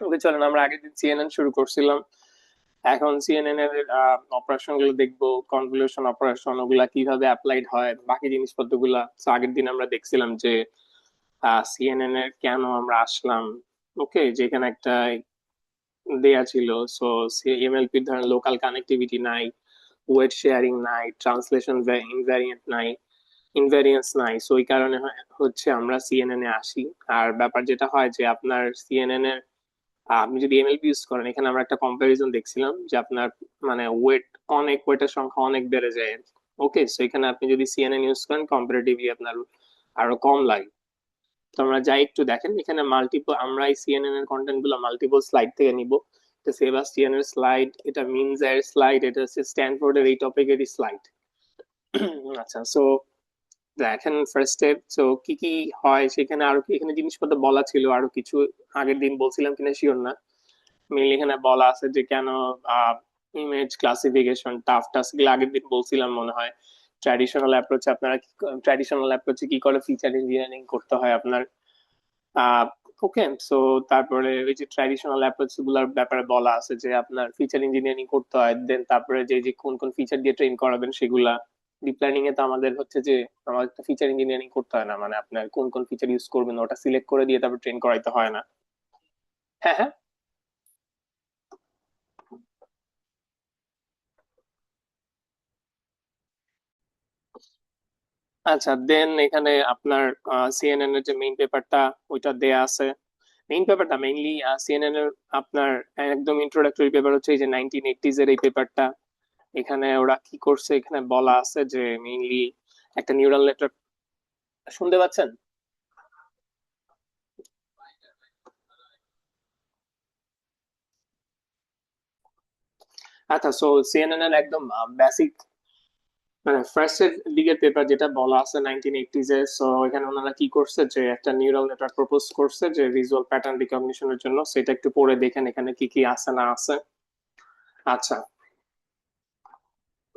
ওকে, চলেন আমরা আগের দিন সিএনএন শুরু করছিলাম। এখন সিএনএন এর অপারেশন গুলো দেখবো, কনভলিউশন অপারেশন ওগুলা কিভাবে অ্যাপ্লাইড হয়, বাকি জিনিসপত্র গুলা। তো আগের দিন আমরা দেখছিলাম যে সিএনএন এর কেন আমরা আসলাম। ওকে, যেখানে একটা দেয়া ছিল। সো এমএলপি ধরেন লোকাল কানেক্টিভিটি নাই, ওয়েট শেয়ারিং নাই, ট্রান্সলেশন ইনভ্যারিয়েন্ট নাই, ইনভ্যারিয়েন্স নাই। সো এই কারণে হচ্ছে আমরা সিএনএন এ আসি। আর ব্যাপার যেটা হয় যে আপনার সিএনএন এর আপনি যদি এমএলপি ইউজ করেন, এখানে আমরা একটা কম্পারিজন দেখছিলাম যে আপনার মানে ওয়েটের সংখ্যা অনেক বেড়ে যায়। ওকে, সো এখানে আপনি যদি সিএনএন ইউজ করেন কম্পারেটিভলি আপনার আরো কম লাগে। তো আমরা যাই একটু দেখেন, এখানে মাল্টিপল আমরা এই সিএনএন এর কন্টেন্ট গুলো মাল্টিপল স্লাইড থেকে নিব। এটা সেবাস্টিয়ান এর স্লাইড, এটা মিনজার স্লাইড, এটা হচ্ছে স্ট্যানফোর্ডের এই টপিকেরই স্লাইড। আচ্ছা, সো দেখেন ফার্স্ট স্টেপ। সো কি কি হয় সেখানে, আরো কি এখানে জিনিসপত্র বলা ছিল, আরো কিছু আগের দিন বলছিলাম কিনা শিওর না। মেইনলি এখানে বলা আছে যে কেন ইমেজ ক্লাসিফিকেশন টাফ টাস্ক গুলো আগের দিন বলছিলাম মনে হয়। ট্র্যাডিশনাল অ্যাপ্রোচে কি করে ফিচার ইঞ্জিনিয়ারিং করতে হয় আপনার। আহ ওকে, সো তারপরে ওই যে ট্র্যাডিশনাল অ্যাপ্রোচ গুলার ব্যাপারে বলা আছে যে আপনার ফিচার ইঞ্জিনিয়ারিং করতে হয়, দেন তারপরে যে যে কোন কোন ফিচার দিয়ে ট্রেন করাবেন সেগুলা। ডিপ লার্নিং এ তো আমাদের হচ্ছে যে আমাদের ফিচার ইঞ্জিনিয়ারিং করতে হয় না, মানে আপনার কোন কোন ফিচার ইউজ করবেন ওটা সিলেক্ট করে দিয়ে তারপর ট্রেন করাইতে হয় না। হ্যাঁ, হ্যাঁ। আচ্ছা, দেন এখানে আপনার সিএনএন এর যে মেইন পেপারটা ওইটা দেয়া আছে। মেইন পেপারটা মেইনলি সিএনএন এর আপনার একদম ইন্ট্রোডাক্টরি পেপার হচ্ছে এই যে 1980s এর এই পেপারটা। এখানে ওরা কি করছে, এখানে বলা আছে যে মেইনলি একটা নিউরাল নেটওয়ার্ক। শুনতে পাচ্ছেন? আচ্ছা, সো সিএনএন এর একদম বেসিক মানে ফার্স্ট এর দিকের পেপার যেটা বলা আছে 1980s এ। সো এখানে ওনারা কি করছে যে একটা নিউরাল নেটওয়ার্ক প্রপোজ করছে যে ভিজুয়াল প্যাটার্ন রিকগনিশনের জন্য। সেটা একটু পড়ে দেখেন এখানে কি কি আছে না আছে। আচ্ছা,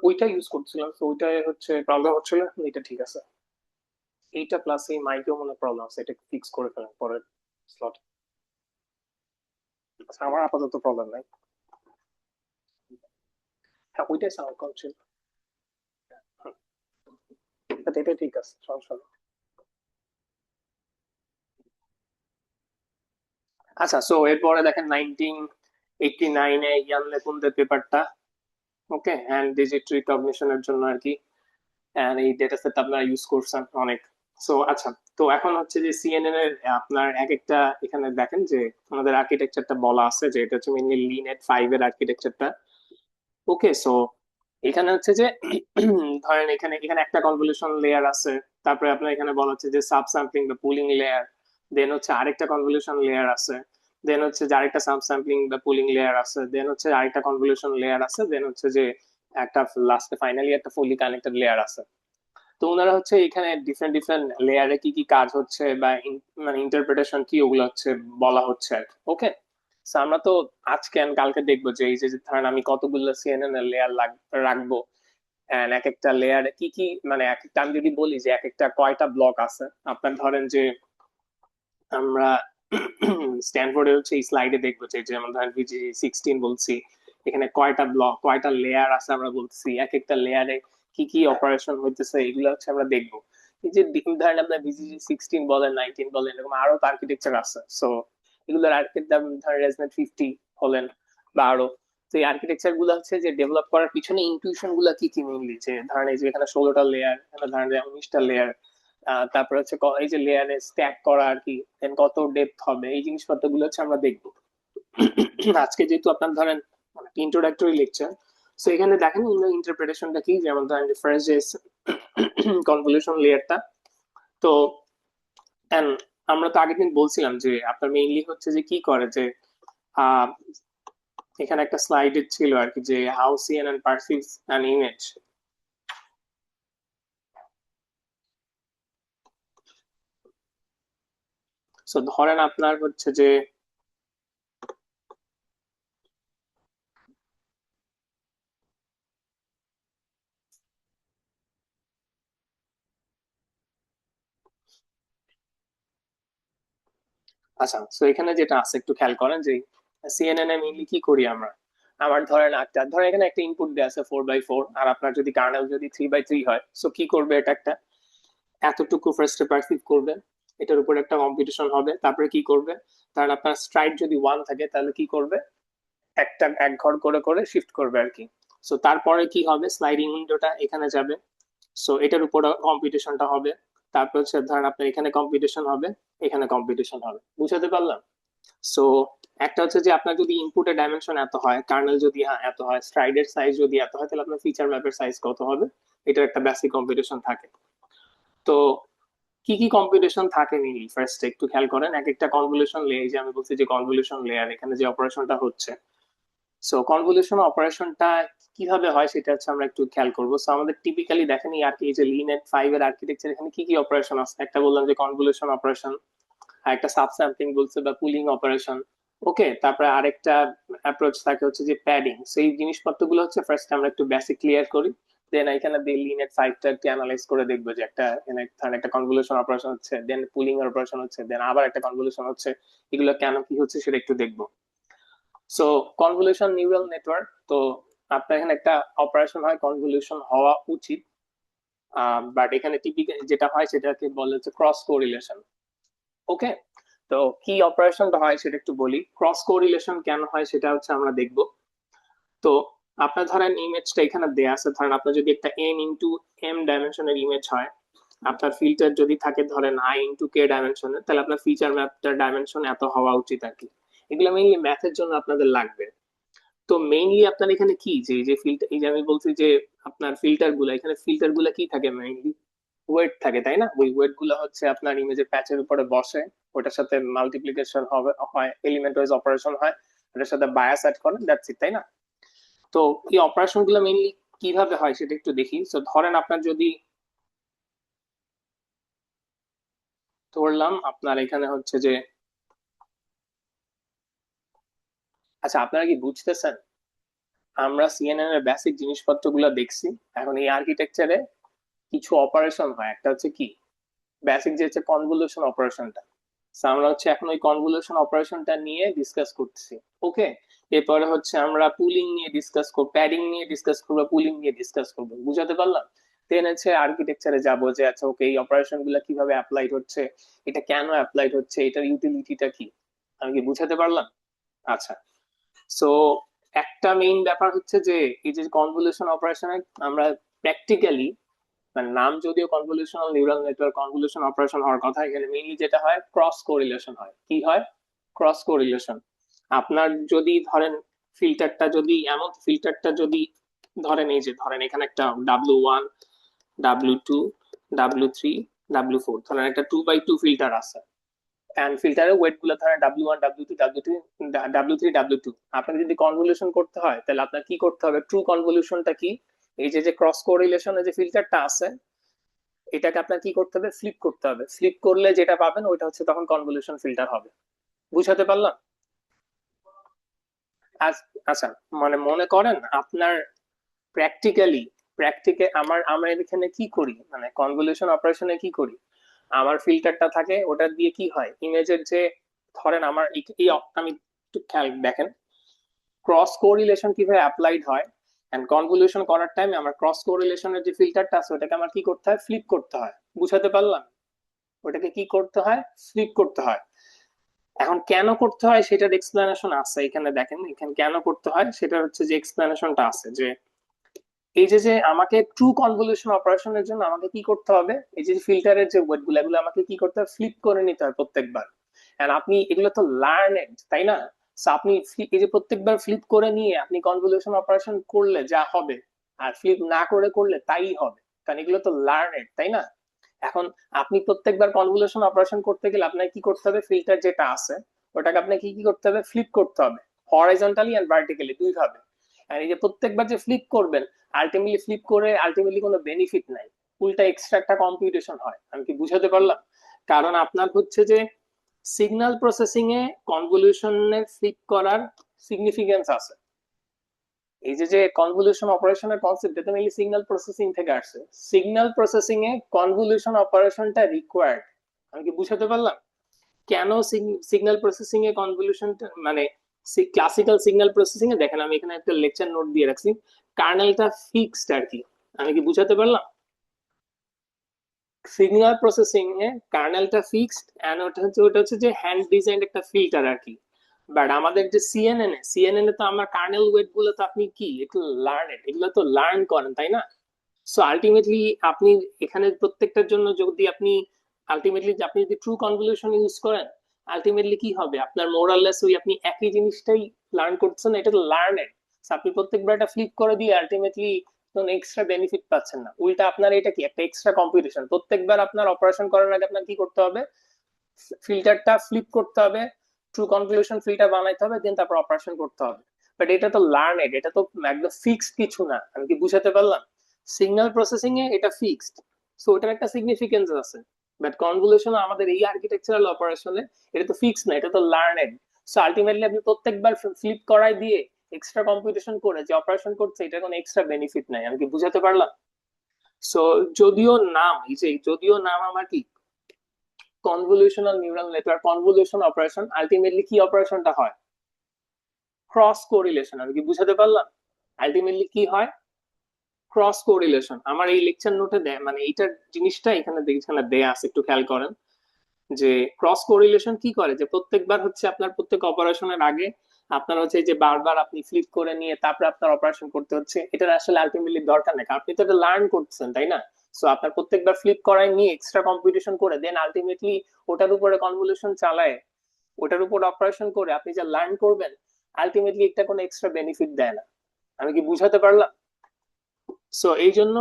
ওইটা ইউজ করছিলাম, তো ওইটা হচ্ছে প্রবলেম হচ্ছিল, এটা ঠিক আছে। এইটা প্লাস এই মাইকেও মনে প্রবলেম আছে, এটা ফিক্স করে ফেলেন পরের স্লট। আচ্ছা, আমার আপাতত প্রবলেম নাই। হ্যাঁ, ওইটাই সাউন্ড কম ছিল। But এটা ঠিক আছে, সমস্যা নেই। আচ্ছা, সো এরপরে দেখেন 1989-এ ইয়ান লেকুনদের পেপারটা। ওকে, হ্যান্ড ডিজিট রিকগনিশনের জন্য আর কি। And এই ডেটা সেট আপনারা ইউজ করছেন অনেক। সো আচ্ছা, তো এখন হচ্ছে যে সিএনএন এর আপনার এক একটা এখানে দেখেন যে আমাদের আর্কিটেকচারটা বলা আছে যে এটা হচ্ছে মেনলি লিনেট 5 এর আর্কিটেকচারটা। ওকে, সো এখানে হচ্ছে যে ধরেন এখানে এখানে একটা কনভলিউশন লেয়ার আছে। তারপরে আপনার এখানে বলা হচ্ছে যে সাব স্যাম্পলিং বা পুলিং লেয়ার। দেন হচ্ছে আরেকটা কনভলিউশন লেয়ার আছে। দেন হচ্ছে যে আরেকটা সাব স্যাম্পলিং বা পুলিং লেয়ার আছে। দেন হচ্ছে আরেকটা কনভলিউশন লেয়ার আছে। দেন হচ্ছে যে একটা লাস্টে ফাইনালি একটা ফুলি কানেক্টেড লেয়ার আছে। তো ওনারা হচ্ছে এখানে ডিফারেন্ট ডিফারেন্ট লেয়ারে কি কি কাজ হচ্ছে বা মানে ইন্টারপ্রিটেশন কি ওগুলো হচ্ছে বলা হচ্ছে আর ওকে। আমরা তো আজকে and কালকে দেখবো যে এই যে যে ধরেন আমি কতগুলো সিএনএন এর লেয়ার রাখবো। And এক একটা লেয়ারে কি কি মানে এক একটা আমি যদি বলি যে এক একটা কয়টা ব্লক আছে। আপনার ধরেন যে আমরা স্ট্যানফোর্ডে হচ্ছে এই স্লাইডে দেখবো যে যেমন ধরেন VGG16 বলছি, এখানে কয়টা ব্লক কয়টা লেয়ার আছে আমরা বলছি, এক একটা লেয়ারে কি কি অপারেশন হইতেছে এগুলো হচ্ছে আমরা দেখবো। এই যে ধরেন আপনার VGG16 বলেন 19 বলেন এরকম আরো আর্কিটেকচার আছে। সো এগুলোর আর্কিটেকচার ধরেন রেজনেট 50 বলেন বা আরো। তো এই আর্কিটেকচার গুলো হচ্ছে যে ডেভেলপ করার পিছনে ইনটিউশন গুলা কি কি মেইনলি, যে ধরেন এই যে এখানে 16টা লেয়ার, এখানে ধরেন যে 19টা লেয়ার। তারপর হচ্ছে এই যে লেয়ারে স্ট্যাক করা আর কি, then কত ডেপথ হবে, এই জিনিসপত্র গুলো হচ্ছে আমরা দেখবো। আজকে যেহেতু আপনার ধরেন ইন্ট্রোডাক্টরি লেকচার, সো এখানে দেখেন ইন্টারপ্রিটেশনটা কি। যেমন ধরেন ফার্স্ট যে কনভলিউশন লেয়ারটা। তো and আমরা তো আগের দিন বলছিলাম যে আপনার মেইনলি হচ্ছে যে কি করে যে আহ, এখানে একটা স্লাইডে ছিল আর কি যে how CNN perceives an image. So ধরেন আপনার হচ্ছে যে আচ্ছা, তো এখানে যেটা আছে একটু খেয়াল করেন যে সিএনএন এ মেইনলি কি করি আমরা। আমার ধরেন এখানে একটা ইনপুট দেওয়া আছে 4x4, আর আপনার যদি কার্নেল যদি 3x3 হয়, সো কি করবে, এটা একটা এতটুকু ফার্স্টে পারসিভ করবে, এটার উপর একটা কম্পিটিশন হবে, তারপরে কি করবে, কারণ আপনার স্ট্রাইড যদি 1 থাকে তাহলে কি করবে, একটা এক ঘর করে করে শিফট করবে আর কি। সো তারপরে কি হবে, স্লাইডিং উইন্ডোটা এখানে যাবে, সো এটার উপর কম্পিটিশনটা হবে, তারপর হচ্ছে ধরেন আপনার এখানে কম্পিটিশন হবে, এখানে কম্পিটিশন হবে, বুঝাতে পারলাম। সো একটা হচ্ছে যে আপনার যদি ইনপুটের ডাইমেনশন এত হয়, কার্নেল যদি এত হয়, স্ট্রাইডের সাইজ যদি এত হয়, তাহলে আপনার ফিচার ম্যাপের সাইজ কত হবে, এটার একটা বেসিক কম্পিটিশন থাকে। তো কি কি কম্পিটিশন থাকে মেইনলি ফার্স্ট একটু খেয়াল করেন, এক একটা কনভলিউশন লেয়ার, যে আমি বলছি যে কনভলিউশন লেয়ার, এখানে যে অপারেশনটা হচ্ছে, সো কনভলিউশন অপারেশনটা কিভাবে হয় সেটা হচ্ছে আমরা একটু খেয়াল করবো। সো আমাদের টিপিক্যালি দেখেন আর কি, এই যে লিনেট 5 এর আর্কিটেকচার, এখানে কি কি অপারেশন আছে, একটা বললাম যে কনভলিউশন অপারেশন, আর একটা সাব স্যাম্পলিং বলছে বা পুলিং অপারেশন। ওকে, তারপরে আরেকটা অ্যাপ্রোচ থাকে হচ্ছে যে প্যাডিং। সেই জিনিসপত্রগুলো হচ্ছে ফার্স্ট আমরা একটু বেসিক ক্লিয়ার করি, দেন এখানে দিয়ে লিনেট 5টা একটু অ্যানালাইজ করে দেখবো যে একটা ধরেন একটা কনভলিউশন অপারেশন হচ্ছে, দেন পুলিং অপারেশন হচ্ছে, দেন আবার একটা কনভলিউশন হচ্ছে, এগুলো কেন কি হচ্ছে সেটা একটু দেখবো। সো কনভলিউশন নিউরাল নেটওয়ার্ক, তো আপনার এখানে একটা অপারেশন হয়, কনভলিউশন হওয়া উচিত, বাট এখানে টিপিক্যাল যেটা হয় সেটাকে বলে হচ্ছে ক্রস কোরিলেশন। ওকে, তো কি অপারেশনটা হয় সেটা একটু বলি, ক্রস কোরিলেশন কেন হয় সেটা হচ্ছে আমরা দেখব। তো আপনার ধরেন ইমেজটা এখানে দেয়া আছে, ধরেন আপনার যদি একটা n × m ডাইমেনশনের ইমেজ হয়, আপনার ফিল্টার যদি থাকে ধরেন i × k ডাইমেনশনের, তাহলে আপনার ফিচার ম্যাপটার ডাইমেনশন এত হওয়া উচিত আর কি। এগুলো মেইনলি ম্যাথের জন্য আপনাদের লাগবে। তো মেইনলি আপনার এখানে কি, যে এই যে ফিল্টার, এই যে আমি বলছি যে আপনার ফিল্টার গুলা, এখানে ফিল্টার গুলা কি থাকে, মেইনলি ওয়েট থাকে, তাই না? ওই ওয়েট গুলো হচ্ছে আপনার ইমেজের প্যাচের উপরে বসে, ওটার সাথে মাল্টিপ্লিকেশন হবে, হয় এলিমেন্ট ওয়াইজ অপারেশন হয়, ওটার সাথে বায়াস অ্যাড করেন, দ্যাটস ইট, তাই না? তো এই অপারেশন গুলো মেইনলি কিভাবে হয় সেটা একটু দেখি। তো ধরেন আপনার যদি, ধরলাম আপনার এখানে হচ্ছে যে, আচ্ছা আপনারা কি বুঝতেছেন, আমরা সিএনএন এর বেসিক জিনিসপত্র গুলো দেখছি, এখন এই আর্কিটেকচারে কিছু অপারেশন হয়, একটা হচ্ছে কি বেসিক যে হচ্ছে কনভলিউশন অপারেশনটা। আমরা হচ্ছে এখন ওই কনভলিউশন অপারেশনটা নিয়ে ডিসকাস করতেছি। ওকে, এরপরে হচ্ছে আমরা পুলিং নিয়ে ডিসকাস করবো, প্যাডিং নিয়ে ডিসকাস করবো, পুলিং নিয়ে ডিসকাস করবো, বুঝাতে পারলাম। দেন হচ্ছে আর্কিটেকচারে যাবো যে আচ্ছা ওকে এই অপারেশন গুলা কিভাবে অ্যাপ্লাইড হচ্ছে, এটা কেন অ্যাপ্লাইড হচ্ছে, এটার ইউটিলিটিটা কি, আমি কি বুঝাতে পারলাম? আচ্ছা, সো একটা মেইন ব্যাপার হচ্ছে যে এই যে কনভলিউশন অপারেশনে আমরা প্র্যাকটিক্যালি, মানে নাম যদিও কনভলিউশনাল নিউরাল নেটওয়ার্ক, কনভলিউশন অপারেশন হওয়ার কথা, এখানে মেইনলি যেটা হয় ক্রস কোরিলেশন হয়। কি হয়? Cross correlation. আপনার যদি ধরেন ফিল্টারটা যদি এমন, ফিল্টারটা যদি ধরেন এই যে ধরেন এখানে একটা W1, W2, W3, W4, ধরেন একটা 2x2 ফিল্টার আছে, এন্ড ফিল্টারের ওয়েট গুলো ধরেন W1, W2, W3, W3, W2। আপনাকে যদি কনভলিউশন করতে হয় তাহলে আপনার কি করতে হবে, ট্রু কনভলিউশনটা কি, এই যে যে ক্রস কোরিলেশনে যে ফিল্টারটা আছে, এটাকে আপনার কি করতে হবে, ফ্লিপ করতে হবে। ফ্লিপ করলে যেটা পাবেন ওইটা হচ্ছে তখন কনভলিউশন ফিল্টার হবে, বুঝাতে পারলাম? আচ্ছা, মানে মনে করেন আপনার প্র্যাকটিক্যালি, আমরা এখানে কি করি, মানে কনভলিউশন অপারেশনে কি করি, আমার ফিল্টারটা থাকে, ওটা দিয়ে কি হয়, ইমেজের যে ধরেন আমার আমি একটু খেয়াল দেখেন ক্রস কোরিলেশন কিভাবে অ্যাপ্লাইড হয়, এন্ড কনভলিউশন করার টাইমে আমার ক্রস কোরিলেশনের যে ফিল্টারটা আছে ওটাকে আমার কি করতে হয়, ফ্লিপ করতে হয়, বুঝাতে পারলাম? ওটাকে কি করতে হয়, ফ্লিপ করতে হয়। এখন কেন করতে হয় সেটার এক্সপ্লেনেশন আছে এখানে, দেখেন এখানে কেন করতে হয় সেটা হচ্ছে যে এক্সপ্লেনেশনটা আছে যে এই যে যে আমাকে ট্রু কনভলিউশন অপারেশনের জন্য আমাকে কি করতে হবে, এই যে ফিল্টারের যে ওয়েট গুলো, এগুলো আমাকে কি করতে হবে, ফ্লিপ করে নিতে হয় প্রত্যেকবার। এন্ড আপনি এগুলো তো লার্নেড, তাই না? সো আপনি এই যে প্রত্যেকবার ফ্লিপ করে নিয়ে আপনি কনভলিউশন অপারেশন করলে যা হবে, আর ফ্লিপ না করে করলে তাই হবে, কারণ এগুলো তো লার্নেড, তাই না? এখন আপনি প্রত্যেকবার কনভলিউশন অপারেশন করতে গেলে আপনাকে কি করতে হবে, ফিল্টার যেটা আছে ওটাকে আপনাকে কি কি করতে হবে, ফ্লিপ করতে হবে, হরাইজন্টালি এন্ড ভার্টিক্যালি, দুই ভাবে। আর এই যে প্রত্যেকবার যে ফ্লিপ করবেন, আলটিমেটলি ফ্লিপ করে আলটিমেটলি কোনো বেনিফিট নাই, উল্টা এক্সট্রা একটা কম্পিউটেশন হয়, আমি কি বুঝাতে পারলাম? কারণ আপনার হচ্ছে যে সিগন্যাল প্রসেসিং এ কনভলিউশনে ফ্লিপ করার সিগনিফিকেন্স আছে। এই যে যে কনভলিউশন অপারেশনের কনসেপ্ট, এটা মেইনলি সিগন্যাল প্রসেসিং থেকে আসছে। সিগন্যাল প্রসেসিং এ কনভলিউশন অপারেশনটা রিকোয়ার্ড, আমি কি বুঝাতে পারলাম? কেন সিগন্যাল প্রসেসিং এ কনভলিউশন, মানে ক্লাসিক্যাল সিগন্যাল প্রসেসিং এ দেখেন আমি এখানে একটা লেকচার নোট দিয়ে রাখছি, কার্নেলটা ফিক্সড আর কি। আমি কি বুঝাতে পারলাম? সিগন্যাল প্রসেসিং এ কার্নেলটা ফিক্সড এন্ড ওটা হচ্ছে যে হ্যান্ড ডিজাইন একটা ফিল্টার আর কি। বাট আমাদের যে সিএনএন এ তো আমার কার্নেল ওয়েট গুলো তো আপনি কি একটু এগুলো তো লার্ন করেন তাই না? সো আলটিমেটলি আপনি এখানে প্রত্যেকটার জন্য যদি আপনি আপনি যদি ট্রু কনভলিউশন ইউজ করেন, আলটিমেটলি কি হবে আপনার মোরাললেস ওই আপনি একই জিনিসটাই লার্ন করছেন, এটা তো লার্নেড। আপনি প্রত্যেকবার এটা ফ্লিপ করে দিয়ে আলটিমেটলি কোনো এক্সট্রা বেনিফিট পাচ্ছেন না, উল্টা আপনার এটা কি একটা এক্সট্রা কম্পিটিশন। প্রত্যেকবার আপনার অপারেশন করার আগে আপনার কি করতে হবে, ফিল্টারটা ফ্লিপ করতে হবে, ট্রু কনভলিউশন ফিল্টার বানাইতে হবে, দেন তারপর অপারেশন করতে হবে। বাট এটা তো লার্নেড, এটা তো একদম ফিক্সড কিছু না। আমি কি বুঝাতে পারলাম? সিগন্যাল প্রসেসিং এ এটা ফিক্সড, সো ওটার একটা সিগনিফিকেন্স আছে। বাট কনভলিউশন আমাদের এই আর্কিটেকচারাল অপারেশনে এটা তো ফিক্স না, এটা তো লার্নেড। সো আলটিমেটলি আপনি প্রত্যেকবার ফ্লিপ করাই দিয়ে এক্সট্রা কম্পিটিশন করে যে অপারেশন করছে, এটা কোনো এক্সট্রা বেনিফিট নাই। আমি কি বুঝাতে পারলাম? সো যদিও নাম আমার কি convolutional neural network convolution operation, ultimately কি অপারেশনটা হয়? Cross correlation. আমি কি বুঝাতে পারলাম? আলটিমেটলি কি হয়? Cross correlation. আমার এই লেকচার নোটে দেয়, মানে এইটার জিনিসটা এখানে এখানে দেয়া আছে, একটু খেয়াল করেন যে ক্রস কোরিলেশন কি করে, যে প্রত্যেকবার হচ্ছে আপনার প্রত্যেক অপারেশনের আগে আপনার হচ্ছে যে বারবার আপনি ফ্লিপ করে নিয়ে তারপরে আপনার অপারেশন করতে হচ্ছে, এটার আসলে আলটিমেটলি দরকার নেই, কারণ আপনি তো এটা লার্ন করছেন তাই না? সো আপনার প্রত্যেকবার ফ্লিপ করায় নিয়ে এক্সট্রা কম্পিটিশন করে দেন আলটিমেটলি ওটার উপরে কনভলিউশন চালায়, ওটার উপর অপারেশন করে আপনি যা লার্ন করবেন, আলটিমেটলি একটা কোনো এক্সট্রা বেনিফিট দেয় না। আমি কি বুঝাতে পারলাম? সো এই জন্য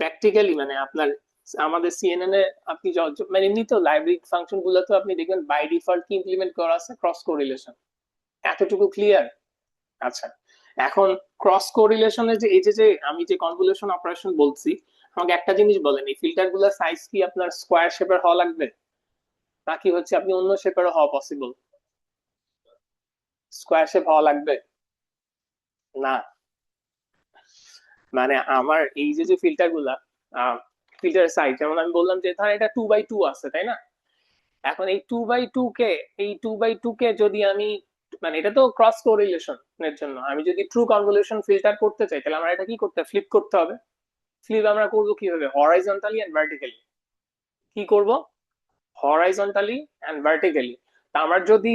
প্র্যাকটিক্যালি মানে আপনার আমাদের সিএনএন এ আপনি মানে এমনি তো লাইব্রেরি ফাংশন গুলো তো আপনি দেখবেন বাই ডিফল্ট কি ইমপ্লিমেন্ট করা আছে, ক্রস কোরিলেশন। এতটুকু ক্লিয়ার? আচ্ছা, এখন ক্রস কোরিলেশনের যে এই যে আমি যে কনভলিউশন অপারেশন বলছি, আমাকে একটা জিনিস বলেন, এই ফিল্টার গুলোর সাইজ কি আপনার স্কোয়ার শেপের হওয়া লাগবে, নাকি হচ্ছে আপনি অন্য শেপেরও হওয়া পসিবল? স্কোয়ার শেপ হওয়া লাগবে না। মানে আমার এই যে ফিল্টার গুলা, ফিল্টার সাইজ যেমন আমি বললাম যে ধর এটা 2x2 আছে তাই না? এখন এই 2x2 কে যদি আমি, মানে এটা তো ক্রস কোরিলেশন এর জন্য, আমি যদি ট্রু কনভলিউশন ফিল্টার করতে চাই তাহলে আমার এটা কি করতে ফ্লিপ করতে হবে। ফ্লিপ আমরা করবো কিভাবে? Horizontally and vertically. কি করব? Horizontally and vertically. তা আমার যদি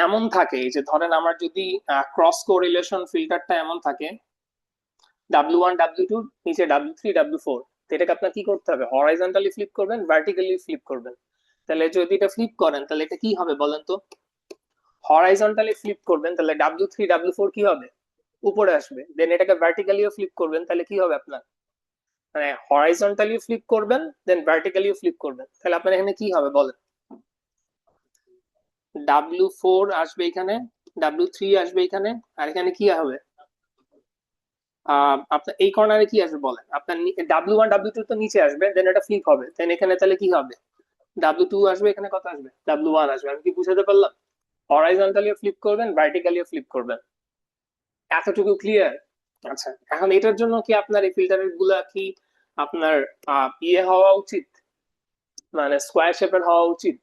এমন থাকে, এই যে ধরেন আমার যদি ক্রস কোরিলেশন ফিল্টারটা এমন থাকে, W1 W2 নিচে W3 W4, তো এটাকে আপনার কি করতে হবে? হরাইজন্টালি ফ্লিপ করবেন, ভার্টিক্যালি ফ্লিপ করবেন। তাহলে যদি এটা ফ্লিপ করেন তাহলে এটা কি হবে বলেন তো? হরাইজন্টালি ফ্লিপ করবেন তাহলে W3 W4 কি হবে? উপরে আসবে। দেন এটাকে ভার্টিক্যালিও ফ্লিপ করবেন তাহলে কি হবে আপনার? মানে হরাইজন্টালি ফ্লিপ করবেন দেন ভার্টিক্যালিও ফ্লিপ করবেন, তাহলে আপনার এখানে কি হবে বলেন? W4 আসবে এখানে, W3 আসবে এখানে, আর এখানে কি হবে? আপনার এই কর্নারে কি আসবে বলেন? আপনার W1 W2 তো নিচে আসবে, দেন এটা ফ্লিপ হবে, দেন এখানে তাহলে কি হবে? W2 আসবে, এখানে কত আসবে? W1 আসবে। আমি কি বুঝাতে পারলাম? হরাইজন্টালিও ফ্লিপ করবেন, ভার্টিক্যালিও ফ্লিপ করবেন। এতটুকু ক্লিয়ার? আচ্ছা, এখন এটার জন্য কি আপনার এই ফিল্টারের গুলা কি আপনার ইয়ে হওয়া উচিত, মানে স্কোয়ার শেপের হওয়া উচিত?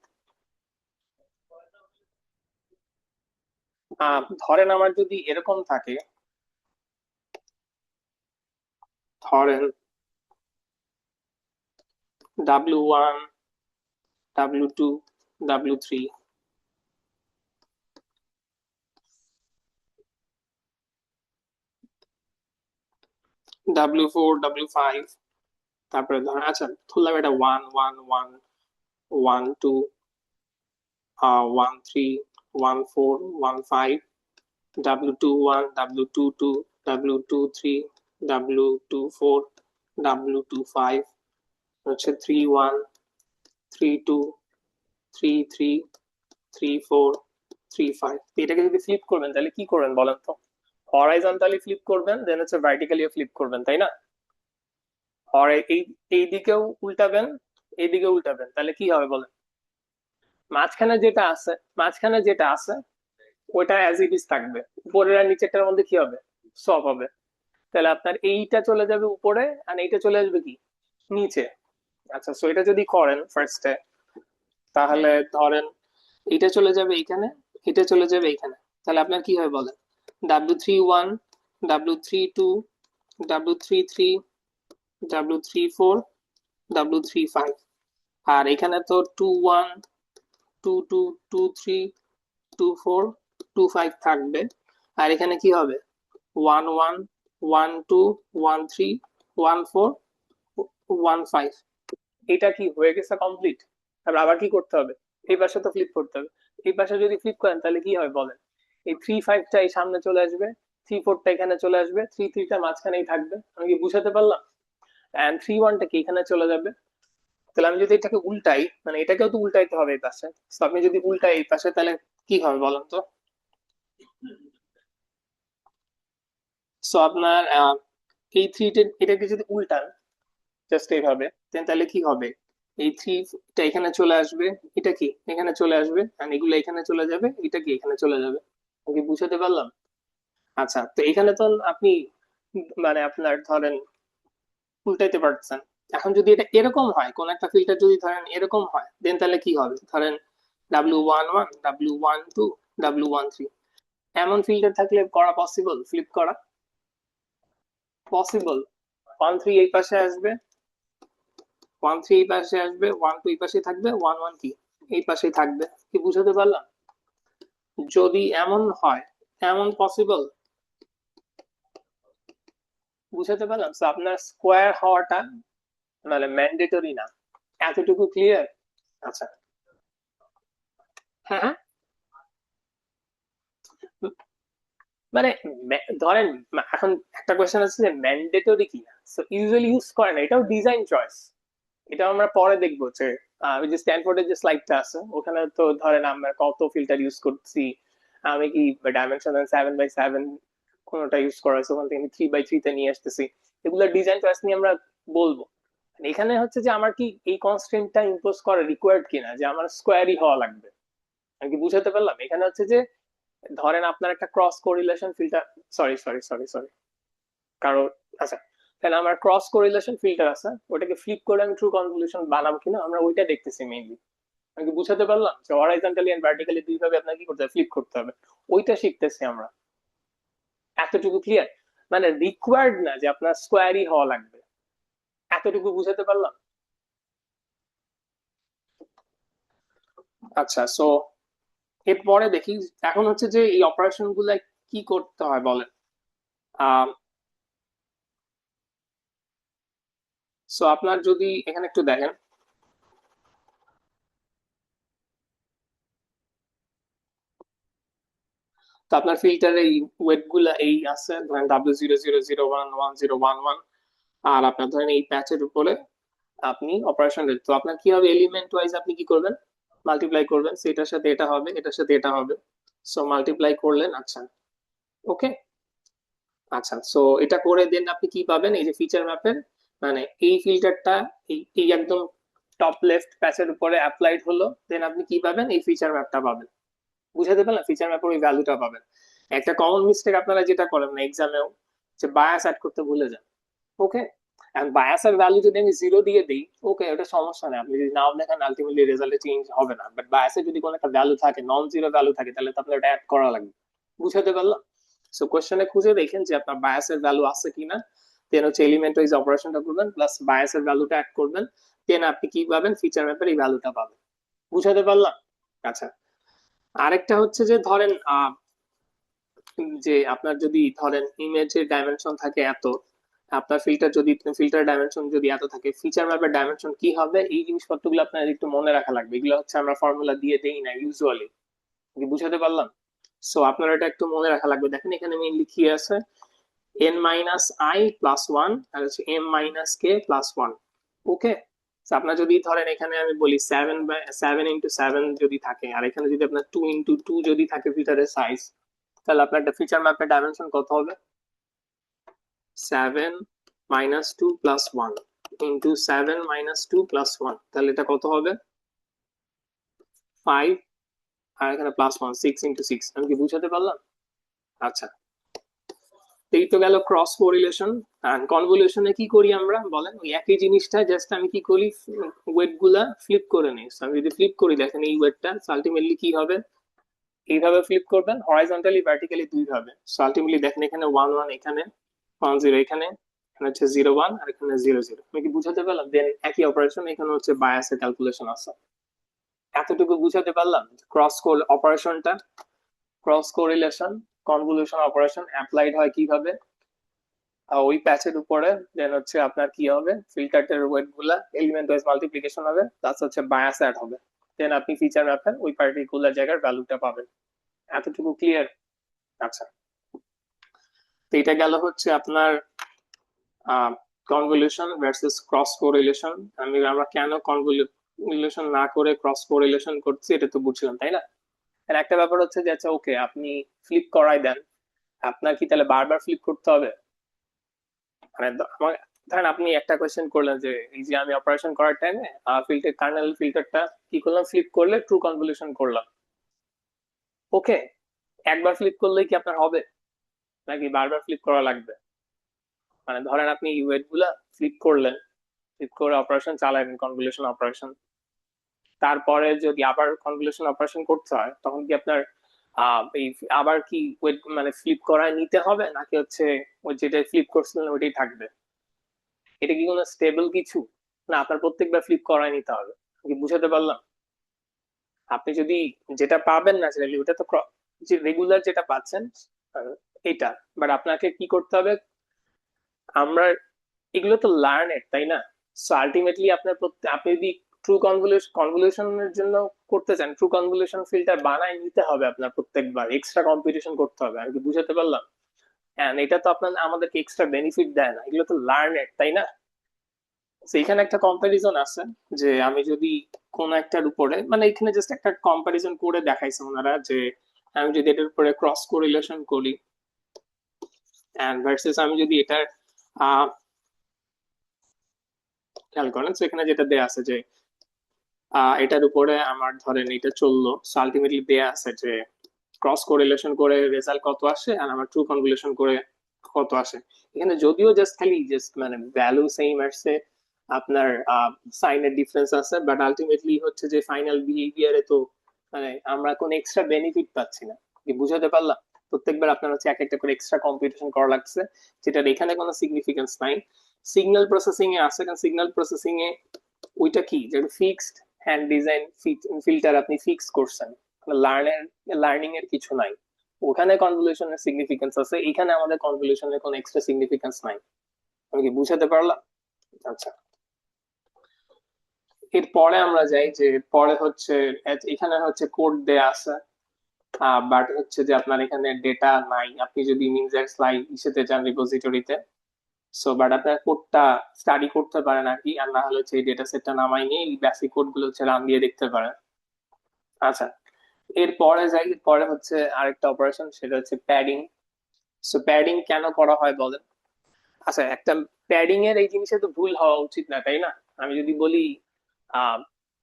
ধরেন আমার যদি এরকম থাকে, ধরেন W1 W2 W3, W4 W5, তারপরে ধরেন আচ্ছা ধরলাম এটা 1 1 1 1 2 1 3 1 4 1 5, W21 W22 W23 W24 W25, হচ্ছে 3 1 3 2 3 3 3 4 3 5। এটাকে যদি ফ্লিপ করবেন তাহলে কি করবেন বলেন তো? হরাইজন্টালি ফ্লিপ করবেন, দেন হচ্ছে ভার্টিক্যালিও ফ্লিপ করবেন তাই না? এই এই দিকেও উল্টাবেন, এইদিকে উল্টাবেন, তাহলে কি হবে বলেন? মাঝখানে যেটা আছে, মাঝখানে যেটা আছে ওটা অ্যাজ ইট ইজ থাকবে, উপরের আর নিচেরটার মধ্যে কি হবে? সব হবে। তাহলে আপনার এইটা চলে যাবে উপরে আর এইটা চলে আসবে কি নিচে। আচ্ছা, সো এটা যদি করেন ফার্স্টে, তাহলে ধরেন এটা চলে যাবে এইখানে, এটা চলে যাবে এইখানে, তাহলে আপনার কি হয় বলেন? W31, W32, W33, W34, W35। আর এখানে তো 21, 22, 23, 24, 25 থাকবে। আর এখানে কি হবে? 11, 12, 13, 14, 15। এটা কি হয়ে গেছে কমপ্লিট? তারপর আবার কি করতে হবে? এই পাশে তো ফ্লিপ করতে হবে। এই পাশে যদি ফ্লিপ করেন তাহলে কি হয় বলেন? এই 3, 5টা এই সামনে চলে আসবে, 3, 4টা এখানে চলে আসবে, 3, 3টা মাঝখানেই থাকবে। আমি কি বুঝাতে পারলাম? এন্ড 3, 1টা কি এখানে চলে যাবে। তাহলে আমি যদি এটাকে উল্টাই, মানে এটাকেও তো উল্টাইতে হবে এই পাশে। তো আপনি যদি উল্টাই এই পাশে তাহলে কি হবে বলেন তো? সো আপনার এই এটাকে যদি উল্টান জাস্ট এইভাবে, তাহলে কি হবে? এই 3টা এখানে চলে আসবে, এটা কি এখানে চলে আসবে, আর এগুলো এখানে চলে যাবে, এটা কি এখানে চলে যাবে। আমি কি বুঝাতে পারলাম? আচ্ছা, তো এখানে তো আপনি মানে আপনার ধরেন উল্টাইতে পারছেন। এখন যদি এটা এরকম হয়, কোন একটা ফিল্টার যদি ধরেন এরকম হয়, দেন তাহলে কি হবে? ধরেন W11, W12, W13, এমন ফিল্টার থাকলে করা পসিবল, ফ্লিপ করা পসিবল। 1, 3 এই পাশে আসবে, 1, 3 এই পাশে আসবে, 1, 2 এই পাশে থাকবে, 1, 1 কি এই পাশেই থাকবে। কি বুঝাতে পারলাম? যদি এমন হয়, এমন পসিবল, বুঝাতে পারলাম? তো আপনার স্কোয়ার হওয়াটা মানে ম্যান্ডেটরি না। এতটুকু ক্লিয়ার? আচ্ছা। হ্যাঁ, হ্যাঁ। মানে ধরেন এখন একটা কোয়েশ্চেন আছে যে ম্যান্ডেটরি কিনা, সো ইউজুয়ালি ইউজ করে না, এটাও ডিজাইন চয়েস। এটা আমরা পরে দেখবো যে ওই যে স্ট্যানফোর্ডের যে স্লাইডটা আছে ওখানে তো ধরেন আমরা কত ফিল্টার ইউজ করছি। আমি কি ডাইমেনশন 7x7 কোনটা ইউজ করা হয়েছে, ওখান থেকে 3x3 তে নিয়ে আসতেছি। এগুলো ডিজাইন চয়েস নিয়ে আমরা বলবো। এখানে হচ্ছে যে আমার কি এই কনস্ট্রেন্টটা ইম্পোজ করা রিকোয়ার্ড কিনা যে আমার স্কোয়ারই হওয়া লাগবে। আমি কি বুঝাতে পারলাম? এখানে হচ্ছে যে ধরেন আপনার একটা cross correlation filter, sorry sorry sorry sorry কারো, আচ্ছা, তাহলে আমার ক্রস কোরিলেশন ফিল্টার আছে, ওটাকে ফ্লিপ করে আমি ট্রু কনভলিউশন বানাবো কিনা আমরা ওইটা দেখতেছি মেইনলি। আমি কি বুঝাতে পারলাম যে হরাইজন্টালি এন্ড ভার্টিক্যালি দুইভাবে আপনাকে কি করতে হবে, ফ্লিপ করতে হবে। ওইটা শিখতেছি আমরা। এতটুকু ক্লিয়ার? মানে রিকোয়ার্ড না যে আপনার স্কোয়ারই হওয়া লাগবে। এতটুকু বুঝাতে পারলাম? আচ্ছা, সো এরপরে দেখি এখন হচ্ছে যে এই অপারেশন গুলা কি করতে হয় বলেন। আহ সো আপনার যদি এখানে একটু দেখেন, তো আপনার ফিল্টারে এই ওয়েট গুলা এই আছে, ধরেন W00011011, আর আপনার ধরেন এই প্যাচের উপরে আপনি অপারেশন রেট, তো আপনার কি হবে, এলিমেন্ট ওয়াইজ আপনি কি করবেন, মাল্টিপ্লাই করবেন, সেটার সাথে এটা হবে, এটার সাথে এটা হবে। সো মাল্টিপ্লাই করলেন, আচ্ছা, ওকে। আচ্ছা, সো এটা করে দেন আপনি কি পাবেন, এই যে ফিচার ম্যাপের মানে এই ফিল্টারটা এই একদম টপ লেফট প্যাচের উপরে অ্যাপ্লাইড হলো, দেন আপনি কি পাবেন, এই ফিচার ম্যাপটা পাবেন। বুঝাতে পারলাম? ফিচার ম্যাপের ওই ভ্যালুটা পাবেন। একটা কমন মিস্টেক আপনারা যেটা করেন না এক্সামেও, যে বায়াস অ্যাড করতে ভুলে যান। ওকে, এন্ড বায়াসের ভ্যালু যদি আমি 0 দিয়ে দিই, ওকে, ওটা সমস্যা নেই, আপনি যদি নাও দেখেন আলটিমেটলি রেজাল্টে চেঞ্জ হবে না। বাট বায়াসে যদি কোনো একটা ভ্যালু থাকে, নন জিরো ভ্যালু থাকে, তাহলে তো আপনার ওটা অ্যাড করা লাগবে। বুঝাতে পারলাম? সো কোশ্চেনে খুঁজে দেখেন যে আপনার বায়াসের ভ্যালু আছে কিনা, দেন হচ্ছে এলিমেন্ট ওয়াইজ অপারেশনটা করবেন, প্লাস বায়াসের ভ্যালুটা অ্যাড করবেন, দেন আপনি কি পাবেন, ফিচার ম্যাপের এই ভ্যালুটা পাবেন। বুঝাতে পারলাম? আচ্ছা, আরেকটা হচ্ছে যে ধরেন যে আপনার যদি ধরেন ইমেজের ডাইমেনশন থাকে এত, আপনার ফিল্টার ডাইমেনশন যদি এত থাকে, ফিচার ম্যাপের ডাইমেনশন কি হবে, এই জিনিসপত্রগুলো আপনার একটু মনে রাখা লাগবে। এগুলো হচ্ছে আমরা ফর্মুলা দিয়ে দেই না ইউজুয়ালি। কি বুঝাতে পারলাম? সো আপনার এটা একটু মনে রাখা লাগবে। দেখেন এখানে মেইনলি কি আছে, n-i+1 আর হচ্ছে m-k+1। ওকে, আপনার যদি ধরেন এখানে আমি বলি 7x7 যদি থাকে, আর এখানে যদি আপনার 2x2 যদি থাকে ফিচারের সাইজ, তাহলে আপনার ফিচার ম্যাপের ডাইমেনশন কত হবে? 7-2 + 1 ইন্টু 7-2 + 1, তাহলে এটা কত হবে? 5, আর এখানে +1, 6 × 6। আমি কি বুঝাতে পারলাম? আচ্ছা, এই তো গেল ক্রস কোরিলেশন। আর কনভলিউশনে কি করি আমরা বলেন, ওই একই জিনিসটা, জাস্ট আমি কি করি, ওয়েট গুলা ফ্লিপ করে নিই। আমি যদি ফ্লিপ করি, দেখেন এই ওয়েটটা আলটিমেটলি কি হবে, এইভাবে ফ্লিপ করবেন হরাইজন্টালি ভার্টিক্যালি দুই ভাবে। সো আলটিমেটলি দেখেন এখানে 1 1, এখানে 1 0, এখানে এখানে হচ্ছে 0 1, আর এখানে 0 0। আমি কি বুঝাতে পারলাম? দেন একই অপারেশন এখানে হচ্ছে বায়াসের ক্যালকুলেশন আছে। এতটুকু বুঝাতে পারলাম ক্রস অপারেশনটা, cross correlation convolution operation applied হয় কিভাবে ওই প্যাচের উপরে। দেন হচ্ছে আপনার কি হবে, ফিল্টারের ওয়েট গুলা এলিমেন্ট ওয়াইজ মাল্টিপ্লিকেশন হবে, প্লাস হচ্ছে বায়াস অ্যাড হবে। দেন আপনি ফিচার ম্যাপের ওই পার্টিকুলার জায়গার ভ্যালুটা পাবেন। এতটুকু ক্লিয়ার? আচ্ছা, তো এটা গেল হচ্ছে আপনার কনভলিউশন ভার্সেস ক্রস কোরিলেশন। আমরা কেন কনভলিউশন না করে ক্রস কোরিলেশন করছি এটা তো বুঝলাম, তাই না? আর একটা ব্যাপার হচ্ছে যে আচ্ছা ওকে, আপনি ফ্লিপ করাই দেন, আপনার কি তাহলে বারবার ফ্লিপ করতে হবে? মানে আমার ধরেন আপনি একটা কোয়েশ্চেন করলেন যে এই যে আমি অপারেশন করার টাইমে ফিল্টার কার্নেল ফিল্টারটা কি করলাম, ফ্লিপ করলে ট্রু কনভলিউশন করলাম। ওকে, একবার ফ্লিপ করলেই কি আপনার হবে, নাকি বারবার ফ্লিপ করা লাগবে? মানে ধরেন আপনি ওয়েট গুলা ফ্লিপ করলেন, ফ্লিপ করে অপারেশন চালাবেন কনভলিউশন অপারেশন, তারপরে যদি আবার কনভলিউশন অপারেশন করতে হয় তখন কি আপনার এই আবার কি ওয়েট মানে ফ্লিপ করায় নিতে হবে, নাকি হচ্ছে ওই যেটা ফ্লিপ করছিলেন ওইটাই থাকবে? এটা কি কোনো স্টেবল কিছু, না আপনার প্রত্যেকবার ফ্লিপ করায় নিতে হবে? কি বুঝাতে পারলাম? আপনি যদি যেটা পাবেন ন্যাচারালি ওটা তো যে রেগুলার যেটা পাচ্ছেন আহ, এটা, বাট আপনাকে কি করতে হবে, আমরা এগুলো তো লার্নেড, তাই না? সো আলটিমেটলি আপনার আপনি যদি ট্রু কনভলিউশনের জন্য করতে চান, ট্রু কনভলিউশন ফিল্টার বানায় নিতে হবে আপনার প্রত্যেকবার, এক্সট্রা কম্পিটিশন করতে হবে। আমি কি বুঝাতে পারলাম? হ্যাঁ, এটা তো আপনার আমাদেরকে এক্সট্রা বেনিফিট দেয় না, এগুলো তো লার্নেড, তাই না? তো এখানে একটা কম্পারিজন আছে, যে আমি যদি কোন একটার উপরে, মানে এখানে জাস্ট একটা কম্পারিজন করে দেখাইছে ওনারা, যে আমি যদি এটার উপরে ক্রস কোরিলেশন করি এন্ড ভার্সেস আমি যদি এটার খেয়াল করেন, তো এখানে যেটা দেয়া আছে যে এটার উপরে আমার ধরেন এটা চললো, সো আলটিমেটলি দেয়া আছে যে ক্রস কোরিলেশন করে রেজাল্ট কত আসে আর আমার ট্রু কনভলিউশন করে কত আসে। এখানে যদিও জাস্ট মানে ভ্যালু সেম আসছে, আপনার সাইনের ডিফারেন্স আছে, বাট আলটিমেটলি হচ্ছে যে ফাইনাল বিহেভিয়ারে তো মানে আমরা কোনো এক্সট্রা বেনিফিট পাচ্ছি না। কি বুঝাতে পারলাম? প্রত্যেকবার আপনার হচ্ছে এক একটা করে এক্সট্রা কম্পিটিশন করা লাগছে, যেটার এখানে কোনো সিগনিফিকেন্স নাই। সিগন্যাল প্রসেসিং এ আছে, কারণ সিগন্যাল প্রসেসিং এ ওইটা কি, যেটা ফিক্সড হ্যান্ড ডিজাইন ফিল্টার আপনি ফিক্স করছেন, লার্নিং এর কিছু নাই। ওখানে কনভলিউশনের সিগনিফিকেন্স আছে, এখানে আমাদের কনভলিউশনের কোনো এক্সট্রা সিগনিফিকেন্স নাই। আমি কি বুঝাতে পারলাম? আচ্ছা, এরপরে আমরা যাই, যে পরে হচ্ছে এখানে হচ্ছে কোড দেয়া আছে, বাট হচ্ছে যে আপনার এখানে ডেটা নাই। আপনি যদি মিনজ্যাক স্লাইড ইসেতে যান রিপোজিটরিতে, সো বাট আপনার কোডটা স্টাডি করতে পারেন আর কি, আর না হলে হচ্ছে এই ডেটা সেটটা নামাই নিয়ে এই বেসিক কোড গুলো হচ্ছে রান দিয়ে দেখতে পারেন। আচ্ছা, এরপরে যাই, এরপরে হচ্ছে আরেকটা অপারেশন, সেটা হচ্ছে প্যাডিং। সো প্যাডিং কেন করা হয় বলেন? আচ্ছা, একটা প্যাডিং এর এই জিনিসটা তো ভুল হওয়া উচিত না, তাই না? আমি যদি বলি আহ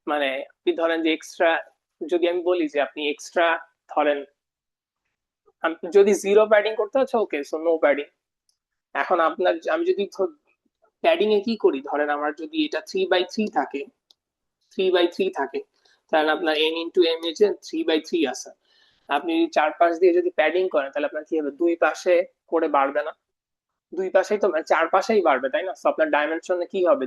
মানে আপনি ধরেন যে এক্সট্রা, যদি আমি বলি যে আপনি এক্সট্রা ধরেন যদি জিরো প্যাডিং করতে হচ্ছে, ওকে, সো নো প্যাডিং। এখন আপনার আমি যদি প্যাডিং এ কি করি, ধরেন আমার যদি এটা 3/3 থাকে, 3/3 থাকে, তাহলে আপনার এন ইন্টু এম এ যে 3/3 আছে, আপনি যদি চারপাশ দিয়ে যদি প্যাডিং করেন তাহলে আপনার কি হবে, দুই পাশে করে বাড়বে না? দুই পাশেই তো মানে চারপাশেই বাড়বে, তাই না? তো আপনার ডাইমেনশনে কি হবে,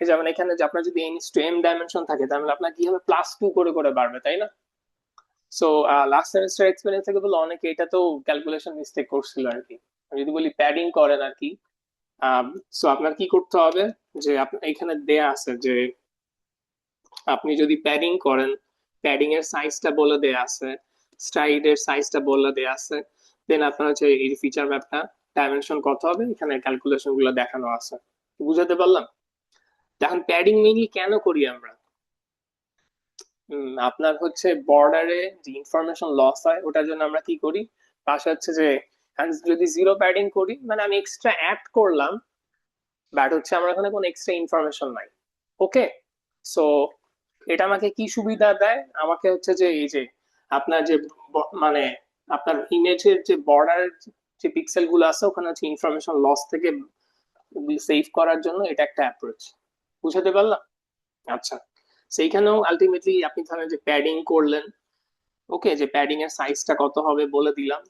যেমন এখানে যে আপনার যদি এন টু এম ডাইমেনশন থাকে, তাহলে আপনার কি হবে, +2 করে করে বাড়বে, তাই না? সো লাস্ট সেমিস্টার এক্সপেরিয়েন্স থেকে বলে অনেকে এটা তো ক্যালকুলেশন মিস্টেক করছিল আর কি। আমি যদি বলি প্যাডিং করেন আর কি, সো আপনার কি করতে হবে, যে আপনার এখানে দেয়া আছে যে আপনি যদি প্যাডিং করেন, প্যাডিং এর সাইজটা বলে দেয়া আছে, স্ট্রাইড এর সাইজটা বলে দেয়া আছে, দেন আপনার হচ্ছে এই ফিচার ম্যাপটা ডাইমেনশন কত হবে, এখানে ক্যালকুলেশন গুলো দেখানো আছে। বুঝাতে পারলাম? এখন প্যাডিং মেইনলি কেন করি আমরা? আপনার হচ্ছে বর্ডারে যে ইনফরমেশন লস হয় ওটার জন্য আমরা কি করি, পাশে হচ্ছে যে যদি জিরো প্যাডিং করি মানে আমি এক্সট্রা অ্যাড করলাম, বাট হচ্ছে আমার এখানে কোনো এক্সট্রা ইনফরমেশন নাই। ওকে, সো এটা আমাকে কি সুবিধা দেয়, আমাকে হচ্ছে যে এই যে আপনার যে মানে আপনার ইমেজের যে বর্ডার যে পিক্সেল গুলো আছে ওখানে হচ্ছে ইনফরমেশন লস থেকে সেভ করার জন্য এটা একটা অ্যাপ্রোচ। বুঝাতে পারলাম? আচ্ছা, সেইখানেও আলটিমেটলি আপনি ধরেন যে প্যাডিং করলেন, ওকে, যে প্যাডিং এর সাইজটা কত হবে বলে দিলাম।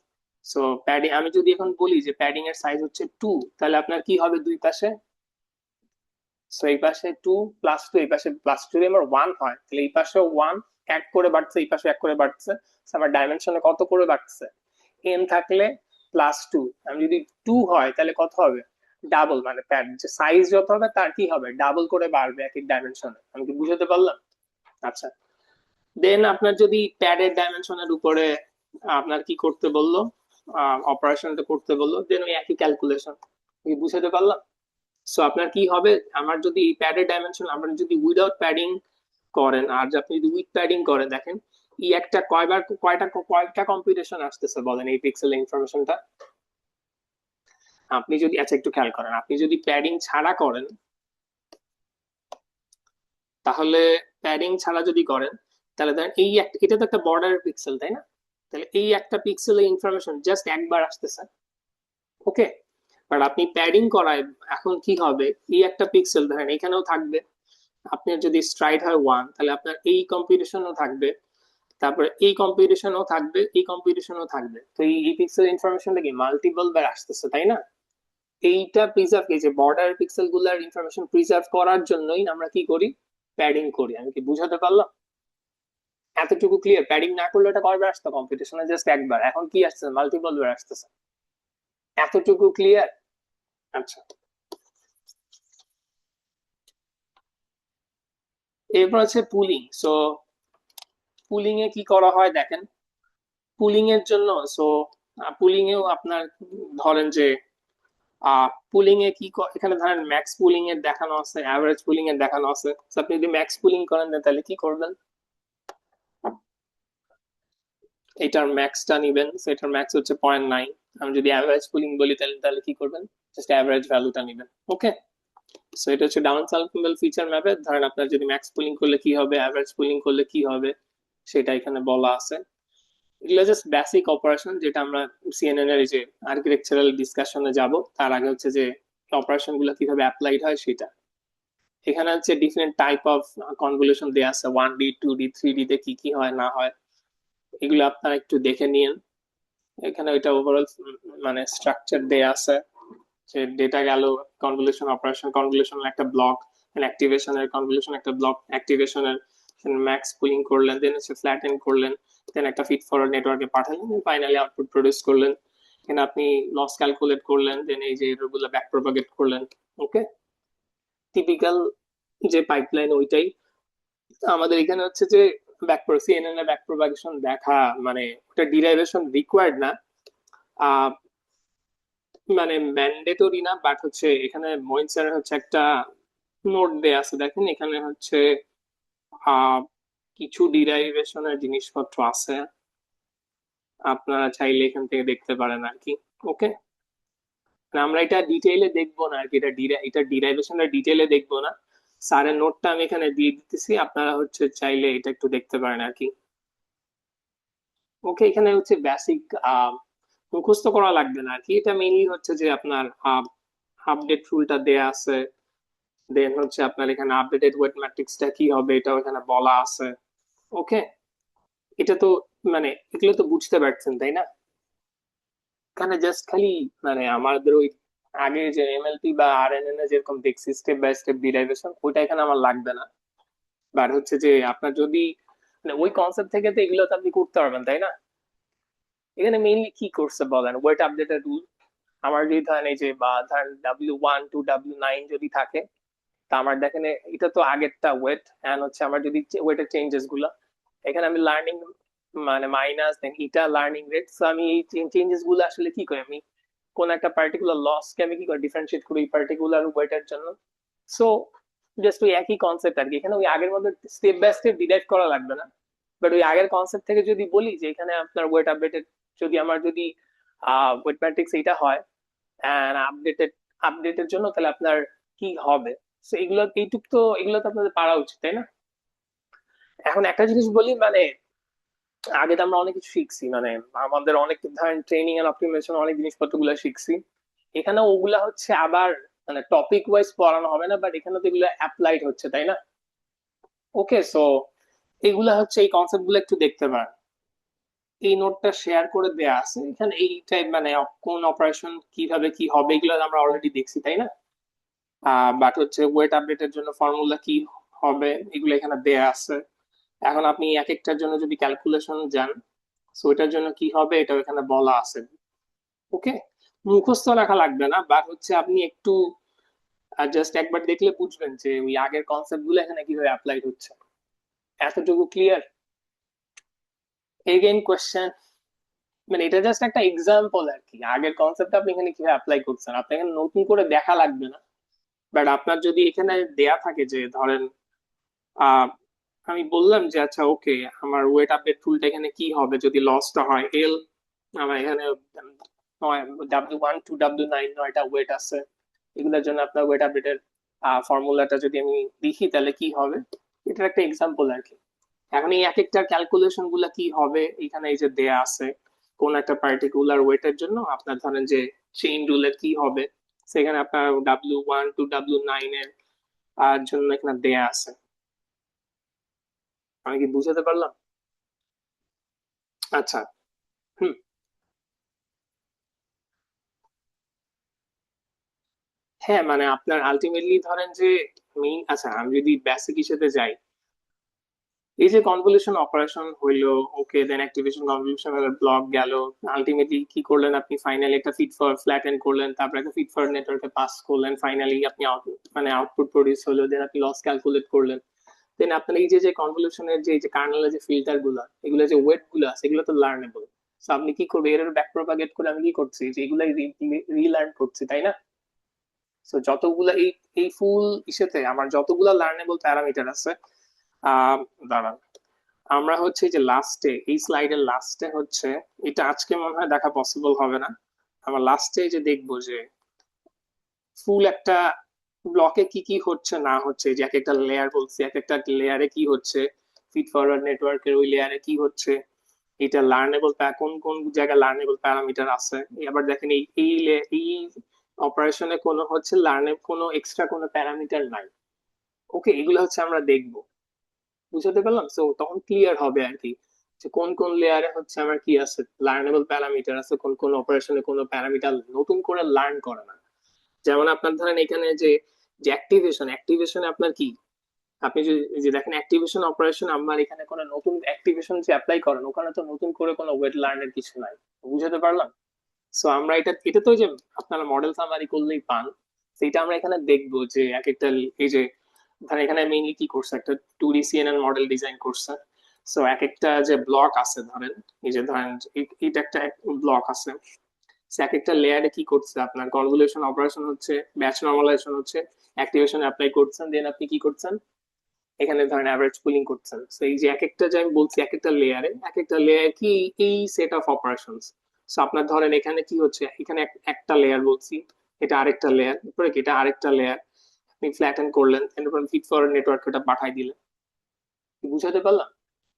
সো প্যাডিং আমি যদি এখন বলি যে প্যাডিং এর সাইজ হচ্ছে 2, তাহলে আপনার কি হবে দুই পাশে? সো এই পাশে 2 +2, এই পাশে +2 যদি আমার 1 হয় তাহলে এই পাশে 1 এক করে বাড়ছে, এই পাশে এক করে বাড়ছে। So আমার ডাইমেনশনে কত করে বাড়ছে? n থাকলে +2, আমি যদি 2 হয় তাহলে কত হবে? ডাবল, মানে প্যাড যে সাইজ যত হবে তার কি হবে, ডাবল করে বাড়বে এক এক ডাইমেনশনে। আমি কি বুঝাতে পারলাম? আচ্ছা, দেন আপনার যদি প্যাডের ডাইমেনশনের উপরে আপনার কি করতে বললো, অপারেশনটা করতে বললো, দেন ওই একই ক্যালকুলেশন। বুঝাতে পারলাম? সো আপনার কি হবে, আমার যদি প্যাডের ডাইমেনশন আপনার যদি উইদাউট প্যাডিং করেন আর আপনি যদি উইথ প্যাডিং করেন, দেখেন এই একটা কয়বার কয়টা কম্পিউটেশন আসতেছে বলেন এই পিক্সেল ইনফরমেশনটা। আপনি যদি আচ্ছা একটু খেয়াল করেন, আপনি যদি প্যাডিং ছাড়া করেন, তাহলে প্যাডিং ছাড়া যদি করেন তাহলে ধরেন এই একটা, এটা তো একটা বর্ডার পিক্সেল তাই না, তাহলে এই একটা পিক্সেলের ইনফরমেশন জাস্ট একবার আসতেছে, ওকে। বাট আপনি প্যাডিং করায় এখন কি হবে, এই একটা পিক্সেল ধরেন এখানেও থাকবে, আপনার যদি স্ট্রাইড হয় 1 তাহলে আপনার এই কম্পিউটেশনও থাকবে, তারপরে এই কম্পিউটেশনও থাকবে, এই কম্পিউটেশনও থাকবে। তো এই পিক্সেল ইনফরমেশনটা কি মাল্টিপল বার আসতেছে তাই না। এইটা প্রিজার্ভ, এই যে বর্ডার পিক্সেল গুলার ইনফরমেশন প্রিজার্ভ করার জন্যই আমরা কি করি, প্যাডিং করি। আমি কি বুঝাতে পারলাম? এতটুকু ক্লিয়ার? প্যাডিং না করলে এটা কয়বার আসতো কম্পিউটেশনে, জাস্ট একবার, এখন কি আসছে মাল্টিপল বার আসতেছে। এতটুকু ক্লিয়ার? আচ্ছা, এরপর আছে পুলিং। সো পুলিং এ কি করা হয় দেখেন, পুলিং এর জন্য সো পুলিং এও আপনার ধরেন যে পুলিং এ কি এখানে ধরেন ম্যাক্স পুলিং এর দেখানো আছে, অ্যাভারেজ পুলিং এর দেখানো আছে। So, আপনি যদি ম্যাক্স পুলিং করেন তাহলে কি করবেন, এটার ম্যাক্সটা নিবেন, সেটার ম্যাক্স হচ্ছে 0.9। আমি যদি অ্যাভারেজ পুলিং বলি তাহলে তাহলে কি করবেন, জাস্ট অ্যাভারেজ ভ্যালুটা নিবেন, ওকে। সো এটা হচ্ছে ডাউন স্যাম্পল ফিচার ম্যাপে ধরেন আপনার যদি ম্যাক্স পুলিং করলে কি হবে, অ্যাভারেজ পুলিং করলে কি হবে, সেটা এখানে বলা আছে। এগুলো জাস্ট বেসিক অপারেশন, যেটা আমরা সিএনএন এর যে আর্কিটেকচারাল ডিসকাশনে যাব তার আগে হচ্ছে যে অপারেশন গুলো কিভাবে অ্যাপ্লাইড হয় সেটা। এখানে হচ্ছে ডিফারেন্ট টাইপ অফ কনভলিউশন দেয়া আছে, 1D 2D 3D তে কি কি হয় না হয়, এগুলো আপনারা একটু দেখে নিন। এখানে ওইটা ওভারঅল মানে স্ট্রাকচার দেয়া আছে, যে ডেটা গেল, কনভলিউশন অপারেশন, কনভলিউশনের একটা ব্লক, অ্যাক্টিভেশনের কনভলিউশন একটা ব্লক, অ্যাক্টিভেশনের ম্যাক্স পুলিং করলেন, দেন হচ্ছে ফ্ল্যাটেন করলেন, দেন একটা ফিড ফরওয়ার্ড নেটওয়ার্কে পাঠালেন, ফাইনালি আউটপুট প্রডিউস করলেন। এখানে আপনি লস ক্যালকুলেট করলেন, দেন এই যে এরগুলো ব্যাক প্রপাগেট করলেন, ওকে। টিপিক্যাল যে পাইপলাইন ওইটাই। আমাদের এখানে হচ্ছে যে সিএনএন এর ব্যাক প্রপাগেশন দেখা মানে ওটা ডিরাইভেশন রিকোয়ার্ড না, আহ মানে ম্যান্ডেটরি না, বাট হচ্ছে এখানে মইন স্যারের হচ্ছে একটা নোট দেয়া আছে, দেখেন এখানে হচ্ছে আহ কিছু ডিরাইভেশনের জিনিসপত্র আছে, আপনারা চাইলে এখান থেকে দেখতে পারেন আর কি, ওকে। আমরা এটা ডিটেইলে দেখবো না আর কি, এটা ডিরাইভেশনের ডিটেইলে দেখবো না, স্যারের নোটটা আমি এখানে দিয়ে দিতেছি, আপনারা হচ্ছে চাইলে এটা একটু দেখতে পারেন আর কি, ওকে। এখানে হচ্ছে বেসিক মুখস্থ করা লাগবে না আর কি, এটা মেইনলি হচ্ছে যে আপনার আপডেট রুলটা দেয়া আছে, দেন হচ্ছে আপনার এখানে আপডেটেড ওয়েট ম্যাট্রিক্সটা কি হবে এটাও এখানে বলা আছে, ওকে। এটা তো মানে এগুলো তো বুঝতে পারছেন তাই না। এখানে জাস্ট খালি মানে আমাদের ওই আগে যে এমএলপি বা আরএনএন এ যেরকম দেখছি স্টেপ বাই স্টেপ ডিরাইভেশন, ওইটা এখানে আমার লাগবে না। বাট হচ্ছে যে আপনার যদি মানে ওই কনসেপ্ট থেকে তো এগুলো তো আপনি করতে পারবেন তাই না। এখানে মেইনলি কি করছে বলেন, ওয়েট আপডেটেড রুল। আমার যদি ধরেন এই যে বা ধরেন W1 to W9 যদি থাকে, তা আমার দেখেন এটা তো আগেরটা ওয়েট, এন্ড হচ্ছে আমার যদি ওয়েটের চেঞ্জেস গুলো, এখানে আমি লার্নিং মানে মাইনাস দেন ইটা লার্নিং রেট। সো আমি এই চেঞ্জেস গুলো আসলে কি করি, আমি কোন একটা পার্টিকুলার লসকে আমি কি করি ডিফারেন্সিয়েট করি পার্টিকুলার ওয়েটের জন্য। সো জাস্ট ওই একই কনসেপ্ট আর কি, এখানে ওই আগের মধ্যে স্টেপ বাই স্টেপ ডিরাইভ করা লাগবে না। বাট ওই আগের কনসেপ্ট থেকে যদি বলি যে এখানে আপনার ওয়েট আপডেটেড, যদি আমার যদি ওয়েট ম্যাট্রিক্স এইটা হয় আপডেটের জন্য, তাহলে আপনার কি হবে। তো এগুলো এইটুক তো এগুলো তো আপনাদের পারা উচিত তাই না। এখন একটা জিনিস বলি মানে আগে তো আমরা অনেক কিছু শিখছি, মানে আমাদের অনেক ধরেন ট্রেনিং এন্ড অপটিমাইজেশন অনেক জিনিসপত্র গুলো শিখছি। এখানে ওগুলা হচ্ছে আবার মানে টপিক ওয়াইজ পড়ানো হবে না, বাট এখানে তো এগুলো অ্যাপ্লাইড হচ্ছে, তাই না? ওকে, সো এগুলা হচ্ছে এই কনসেপ্ট গুলো একটু দেখতে পারেন। এই নোটটা শেয়ার করে দেয়া আছে এখানে, এই টাইপ মানে কোন অপারেশন কিভাবে কি হবে এগুলো আমরা অলরেডি দেখছি, তাই না? বাট হচ্ছে ওয়েট আপডেটের জন্য ফর্মুলা কি হবে এগুলো এখানে দেয়া আছে। এখন আপনি এক একটার জন্য যদি ক্যালকুলেশন যান, সো এটার জন্য কি হবে এটা এখানে বলা আছে। ওকে, মুখস্থ রাখা লাগবে না, বাট হচ্ছে আপনি একটু জাস্ট একবার দেখলে বুঝবেন যে ওই আগের কনসেপ্ট গুলো এখানে কিভাবে অ্যাপ্লাই হচ্ছে। এতটুকু ক্লিয়ার? এগেইন কোয়েশ্চেন, মানে এটা জাস্ট একটা এক্সাম্পল আর কি, আগের কনসেপ্ট আপনি এখানে কিভাবে অ্যাপ্লাই করছেন আপনি এখানে নতুন করে দেখা লাগবে না। বাট আপনার যদি এখানে দেয়া থাকে যে ধরেন আহ আমি বললাম যে আচ্ছা ওকে, আমার ওয়েট আপডেট টুলটা এখানে কি হবে যদি লসটা হয় এল, আমার এখানে W1 to W9 নয়টা ওয়েট আছে, এগুলোর জন্য আপনার ওয়েট আপডেটের ফর্মুলাটা যদি আমি লিখি তাহলে কি হবে, এটার একটা এক্সাম্পল আর কি। এখন এই এক একটা ক্যালকুলেশন গুলা কি হবে এখানে এই যে দেয়া আছে, কোন একটা পার্টিকুলার ওয়েটের জন্য আপনার ধরেন যে চেইন রুলের কি হবে, সেখানে আপনার W1 to W9 এর জন্য এখানে দেয়া আছে। আমি কি বুঝাতে পারলাম? আচ্ছা। হুম। হ্যাঁ, মানে আপনার আলটিমেটলি ধরেন যে মেইন, আচ্ছা আমি যদি বেসিক হিসেবে যাই, এই যে কনভলিউশন অপারেশন হইলো, ওকে দেন অ্যাক্টিভেশন কনভলিউশন ব্লক গেল, আলটিমেটলি কি করলেন আপনি, ফাইনালি একটা ফিট ফর ফ্ল্যাটেন করলেন, তারপর একটা ফিট ফর নেটওয়ার্কে পাস করলেন, ফাইনালি আপনি মানে আউটপুট প্রডিউস হলো, দেন আপনি লস ক্যালকুলেট করলেন। দেন আপনার এই যে যে কনভলিউশনের যে যে কার্নেলের যে ফিল্টার গুলা, এগুলো যে ওয়েট গুলা সেগুলো তো লার্নেবল। সো আপনি কি করবে, এর ব্যাক প্রপাগেট করে আমি কি করছি যে এগুলাই রিলার্ন করছি, তাই না? সো যতগুলা এই এই ফুল ইসেতে আমার যতগুলা লার্নেবল প্যারামিটার আছে, আহ দাঁড়ান, আমরা হচ্ছে যে লাস্টে এই স্লাইডের লাস্টে হচ্ছে, এটা আজকে মনে হয় দেখা পসিবল হবে না, আমরা লাস্টে যে দেখবো যে ফুল একটা ব্লকে কি কি হচ্ছে না হচ্ছে, যে এক একটা লেয়ার বলছি, এক একটা লেয়ারে কি হচ্ছে, ফিড ফরওয়ার্ড নেটওয়ার্কের ওই লেয়ারে কি হচ্ছে, এটা লার্নেবল কোন কোন জায়গায় লার্নেবল প্যারামিটার আছে। আবার দেখেন এই অপারেশনে কোনো হচ্ছে লার্নে কোনো এক্সট্রা কোনো প্যারামিটার নাই। ওকে, এগুলো হচ্ছে আমরা দেখবো, বুঝতে পারলাম? তো তখন ক্লিয়ার হবে আর কি যে কোন কোন লেয়ারে হচ্ছে আমার কি আছে, লার্নেবল প্যারামিটার আছে, কোন কোন অপারেশনে কোনো প্যারামিটার নতুন করে লার্ন করে না। যেমন আপনার ধরেন এখানে যে যে অ্যাক্টিভেশনে আপনার কি, আপনি যদি যে দেখেন অ্যাক্টিভেশন অপারেশন আমার এখানে কোনো নতুন অ্যাক্টিভেশন যে অ্যাপ্লাই করেন ওখানে তো নতুন করে কোনো ওয়েট লার্নের কিছু নাই। বুঝতে পারলাম? সো আমরা এটা এটা তো ওই যে আপনারা মডেল সামারি করলেই পান, সেটা আমরা এখানে দেখবো যে এক একটা এই যে ধরেন এখানে মেইনলি কি করছে, একটা 2D CNN মডেল ডিজাইন করছে। সো এক একটা যে ব্লক আছে ধরেন, এই যে ধরেন এটা একটা ব্লক আছে, সো এক একটা লেয়ারে কি করছে আপনার কনভলিউশন অপারেশন হচ্ছে, ব্যাচ নর্মালাইজেশন হচ্ছে, অ্যাক্টিভেশন অ্যাপ্লাই করছেন, দেন আপনি কি করছেন এখানে ধরেন অ্যাভারেজ পুলিং করছেন। তো এই যে এক একটা যে আমি বলছি এক একটা লেয়ারে এক একটা লেয়ার কি এই সেট অফ অপারেশনস। সো আপনার ধরেন এখানে কি হচ্ছে, এখানে একটা লেয়ার বলছি, এটা আরেকটা লেয়ার, এরপরে কি এটা আরেকটা লেয়ার, আপনি ফ্ল্যাটেন করলেন, এরপর ফিট ফরওয়ার্ড নেটওয়ার্ক এটা পাঠাই দিলেন। বুঝাতে পারলাম?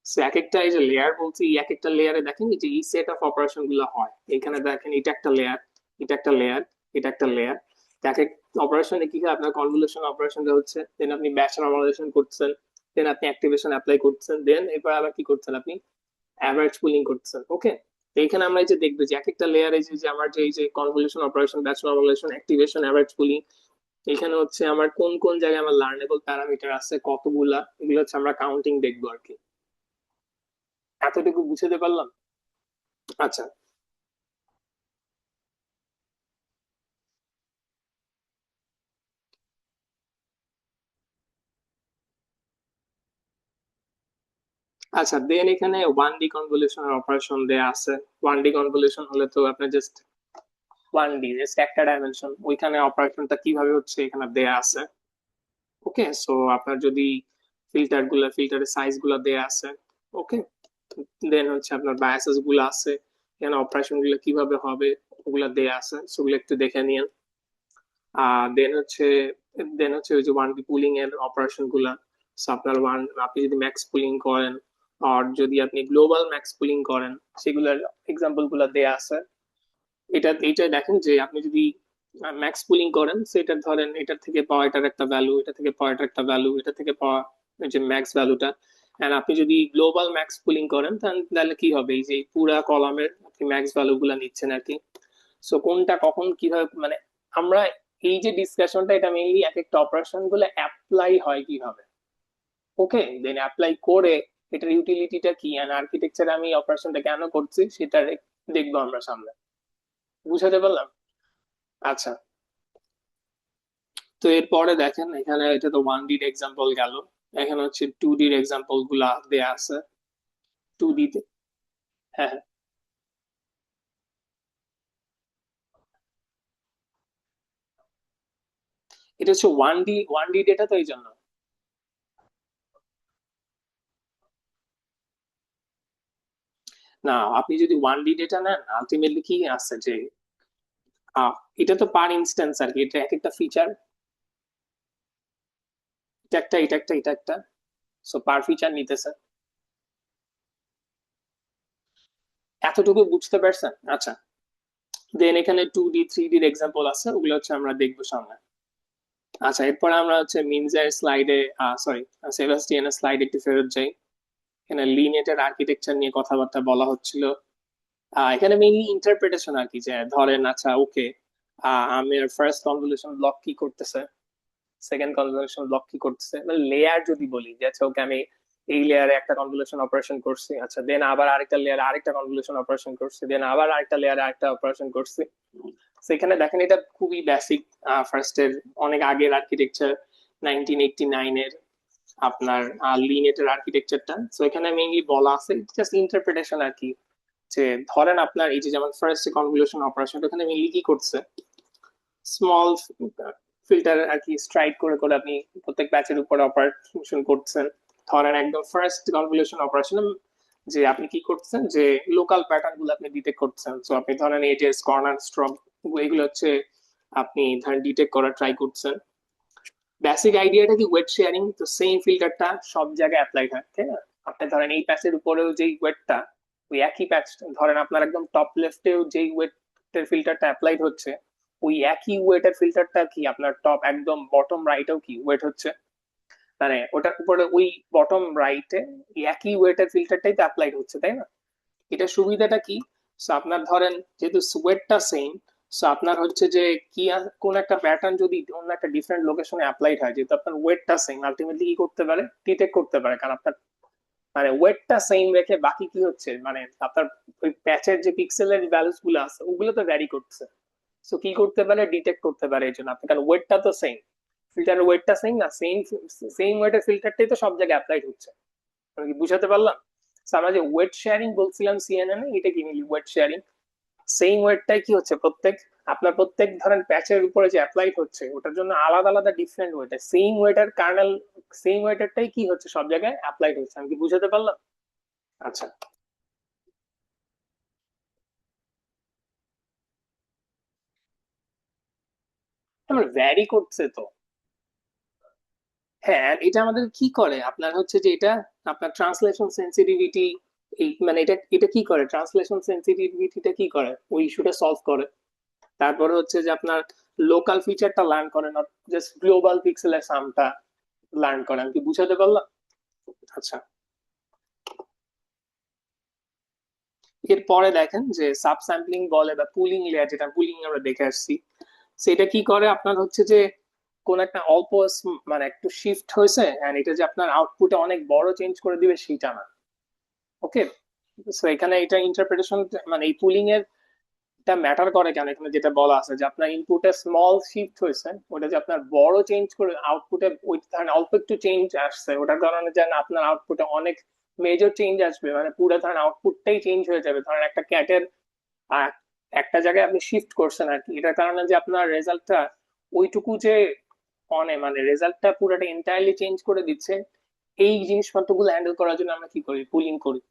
সো এক একটা এই যে লেয়ার বলছি, এই এক একটা লেয়ারে দেখেন এই যে এই সেট অফ অপারেশন গুলো হয়, এখানে দেখেন এটা একটা লেয়ার, এটা একটা লেয়ার, এটা একটা লেয়ার। এক এক অপারেশনে কি হয়, আপনার কনভলিউশন অপারেশনটা হচ্ছে, দেন আপনি ব্যাচ নর্মালাইজেশন করছেন, দেন আপনি অ্যাক্টিভেশন অ্যাপ্লাই করছেন, দেন এরপর আবার কি করছেন আপনি অ্যাভারেজ পুলিং করছেন। ওকে, তো এখানে আমরা এই যে দেখবো যে এক একটা লেয়ারে যে যে আমার যে এই যে convolution operation, batch normalization, activation, average pooling, এখানে হচ্ছে আমার কোন কোন জায়গায় আমার লার্নেবল প্যারামিটার আছে কতগুলা, এগুলো হচ্ছে আমরা কাউন্টিং দেখবো আর কি। এতটুকু বুঝতে পারলাম? আচ্ছা। আচ্ছা, দেন এখানে 1D কনভলিউশন অপারেশন দেয়া আছে। 1D কনভলিউশন হলে তো আপনার জাস্ট 1D জাস্ট একটা ডাইমেনশন, ওইখানে অপারেশনটা কিভাবে হচ্ছে এখানে দেয়া আছে। ওকে, সো আপনার যদি ফিল্টারের সাইজ গুলা দেয়া আছে। ওকে, দেন হচ্ছে আপনার বায়াসেস গুলা আছে, এখানে অপারেশন গুলো কিভাবে হবে ওগুলা দেয়া আছে, সেগুলো একটু দেখে নিন। দেন হচ্ছে ওই যে 1D পুলিং এর অপারেশন গুলা। So আপনার আপনি যদি ম্যাক্স পুলিং করেন আর যদি আপনি গ্লোবাল ম্যাক্স পুলিং করেন, সেগুলোর এক্সাম্পল গুলো দেয়া আছে। এইটা দেখেন যে আপনি যদি ম্যাক্স পুলিং করেন, সেটা ধরেন এটার থেকে পাওয়া এটার একটা ভ্যালু, এটা থেকে পাওয়া এটার একটা ভ্যালু, এটা থেকে পাওয়া এই যে ম্যাক্স ভ্যালুটা। এন্ড আপনি যদি গ্লোবাল ম্যাক্স পুলিং করেন তাহলে কি হবে, এই যে পুরা কলামের আপনি ম্যাক্স ভ্যালু গুলা নিচ্ছেন আর কি। সো কোনটা কখন কিভাবে, মানে আমরা এই যে ডিসকাশনটা, এটা মেইনলি এক একটা অপারেশন গুলো অ্যাপ্লাই হয় কিভাবে। ওকে, দেন অ্যাপ্লাই করে এটার ইউটিলিটিটা কি এন্ড আর্কিটেকচার আমি অপারেশনটা কেন করছি সেটা দেখবো আমরা সামনে। বুঝাতে পারলাম? আচ্ছা, তো এরপরে দেখেন এখানে, এটা তো 1D এক্সাম্পল গেল, এখানে হচ্ছে 2D এক্সাম্পল গুলা দেয়া আছে। 2D তে, হ্যাঁ হ্যাঁ, এটা হচ্ছে 1D ডেটা, তো এই জন্য। না, আপনি যদি 1D ডেটা নেন, আলটিমেটলি কি আছে যে আহ, এটা তো পার ইনস্ট্যান্স আর কি, এটা এক একটা ফিচার, এটা একটা, সো পার ফিচার নিতেছে। এতটুকু বুঝতে পারছেন? আচ্ছা, দেন এখানে 2D 3D এক্সাম্পল আছে, ওগুলো হচ্ছে আমরা দেখবো সামনে। আচ্ছা, এরপর আমরা হচ্ছে মিনজের স্লাইডে, সরি, সেবাস্টিয়ানের স্লাইডে একটু ফেরত যাই। এখানে লিনেটের আর্কিটেকচার নিয়ে কথাবার্তা বলা হচ্ছিল। এখানে মেইনলি ইন্টারপ্রিটেশন আর কি, যে ধরেন আচ্ছা ওকে, আমার ফার্স্ট কনভলিউশন ব্লক কি করতেছে, সেকেন্ড কনভলিউশন ব্লক কি করতেছে, মানে লেয়ার যদি বলি যে আচ্ছা ওকে, আমি এই লেয়ারে একটা কনভলিউশন অপারেশন করছি, আচ্ছা দেন আবার আরেকটা লেয়ারে আরেকটা কনভলিউশন অপারেশন করছি, দেন আবার আরেকটা লেয়ারে আরেকটা অপারেশন করছি। সেখানে দেখেন এটা খুবই বেসিক, ফার্স্টের অনেক আগের আর্কিটেকচার, 1989-এর আপনার লিনেটের আর্কিটেকচারটা। তো এখানে মেইনলি বলা আছে জাস্ট ইন্টারপ্রিটেশন আর কি, যে ধরেন আপনার এই যে যেমন ফার্স্ট কনভলিউশন অপারেশন, এখানে মেইনলি কি করছে, স্মল ফিল্টার আর কি স্ট্রাইক করে করে আপনি প্রত্যেক ব্যাচের উপরে অপারেশন করছেন। ধরেন একদম ফার্স্ট কনভলিউশন অপারেশন, যে আপনি কি করছেন, যে লোকাল প্যাটার্ন গুলো আপনি ডিটেক্ট করছেন। তো আপনি ধরেন এজেস, কর্নার, স্ট্রক, এগুলো হচ্ছে আপনি ধরেন ডিটেক্ট করার ট্রাই করছেন। বেসিক আইডিয়াটা কি, ওয়েট শেয়ারিং, তো সেম ফিল্টারটা সব জায়গায় অ্যাপ্লাই হয়, তাই না? আপনি ধরেন এই প্যাচের উপরেও যেই ওয়েটটা, ওই একই প্যাচ, ধরেন আপনার একদম টপ লেফটেও যেই ওয়েটের ফিল্টারটা অ্যাপ্লাইড হচ্ছে, ওই একই ওয়েটের ফিল্টারটা কি আপনার টপ একদম বটম রাইটেও কি ওয়েট হচ্ছে, মানে ওটার উপরে ওই বটম রাইটে একই ওয়েটের ফিল্টারটাই তো অ্যাপ্লাইড হচ্ছে, তাই না? এটা সুবিধাটা কি, সো আপনার ধরেন যেহেতু ওয়েটটা সেম, সো আপনার হচ্ছে যে কি কোন একটা প্যাটার্ন যদি অন্য একটা ডিফারেন্ট লোকেশনে অ্যাপ্লাইড হয়, যেহেতু আপনার ওয়েটটা সেম, আলটিমেটলি কি করতে পারে, ডিটেক্ট করতে পারে, কারণ আপনার মানে ওয়েটটা সেম রেখে বাকি কি হচ্ছে, মানে আপনার ওই প্যাচের যে পিক্সেলের ভ্যালুস গুলো আছে ওগুলো তো ভ্যারি করছে। সো কি করতে পারে, ডিটেক্ট করতে পারে এই জন্য আপনি, কারণ ওয়েটটা তো সেম, ফিল্টারের ওয়েটটা সেম না, সেম সেম ওয়েটের ফিল্টারটাই তো সব জায়গায় অ্যাপ্লাইড হচ্ছে। আমি কি বুঝাতে পারলাম? So, আমরা যে ওয়েট শেয়ারিং বলছিলাম সিএনএন এ, এটা কি মিলি ওয়েট শেয়ারিং, সেম ওয়েটটাই কি হচ্ছে প্রত্যেক, আপনার প্রত্যেক ধরেন প্যাচের উপরে যে অ্যাপ্লাইড হচ্ছে ওটার জন্য আলাদা আলাদা ডিফারেন্ট ওয়েট, সেম ওয়েটার কার্নেল, সেম ওয়েটারটাই কি হচ্ছে সব জায়গায় অ্যাপ্লাইড হচ্ছে। আমি কি বুঝাতে পারলাম? আচ্ছা, আমার ভ্যারি করছে তো। হ্যাঁ, এটা আমাদের কি করে, আপনার হচ্ছে যে এটা আপনার ট্রান্সলেশন সেন্সিটিভিটি, এই মানে এটা এটা কি করে, ট্রান্সলেশন সেন্সিটিভিটিটা কি করে, ওই ইস্যুটা সলভ করে। তারপরে হচ্ছে যে আপনার লোকাল ফিচারটা লার্ন করে, না জাস্ট গ্লোবাল পিক্সেলের সামটা লার্ন করে। আমি কি বুঝাতে পারলাম? আচ্ছা, এরপরে দেখেন যে সাব স্যাম্পলিং বলে বা পুলিং লেয়ার, যেটা পুলিং আমরা দেখে আসছি, সেটা কি করে, আপনার হচ্ছে যে কোন একটা অল্প মানে একটু শিফট হয়েছে এন্ড এটা যে আপনার আউটপুটে অনেক বড় চেঞ্জ করে দিবে সেটা না। ওকে, সো এখানে এটা ইন্টারপ্রিটেশন, মানে এই পুলিং এর এটা ম্যাটার করে কেন, এখানে যেটা বলা আছে যে আপনার ইনপুটে স্মল শিফট হয়েছে, ওটা যে আপনার বড় চেঞ্জ করে আউটপুটে ওই ধরেন অল্প একটু চেঞ্জ আসছে, ওটার কারণে যেন আপনার আউটপুটে অনেক মেজর চেঞ্জ আসবে, মানে পুরো ধরেন আউটপুটটাই চেঞ্জ হয়ে যাবে। ধরেন একটা ক্যাটের একটা জায়গায় আপনি শিফট করছেন আর কি, এটার কারণে যে আপনার রেজাল্টটা ওইটুকু যে মানে রেজাল্টটা পুরোটা এন্টায়ারলি চেঞ্জ করে দিচ্ছে, এই জিনিসপত্রগুলো হ্যান্ডেল করার জন্য আমরা কি করি, পুলিং করি।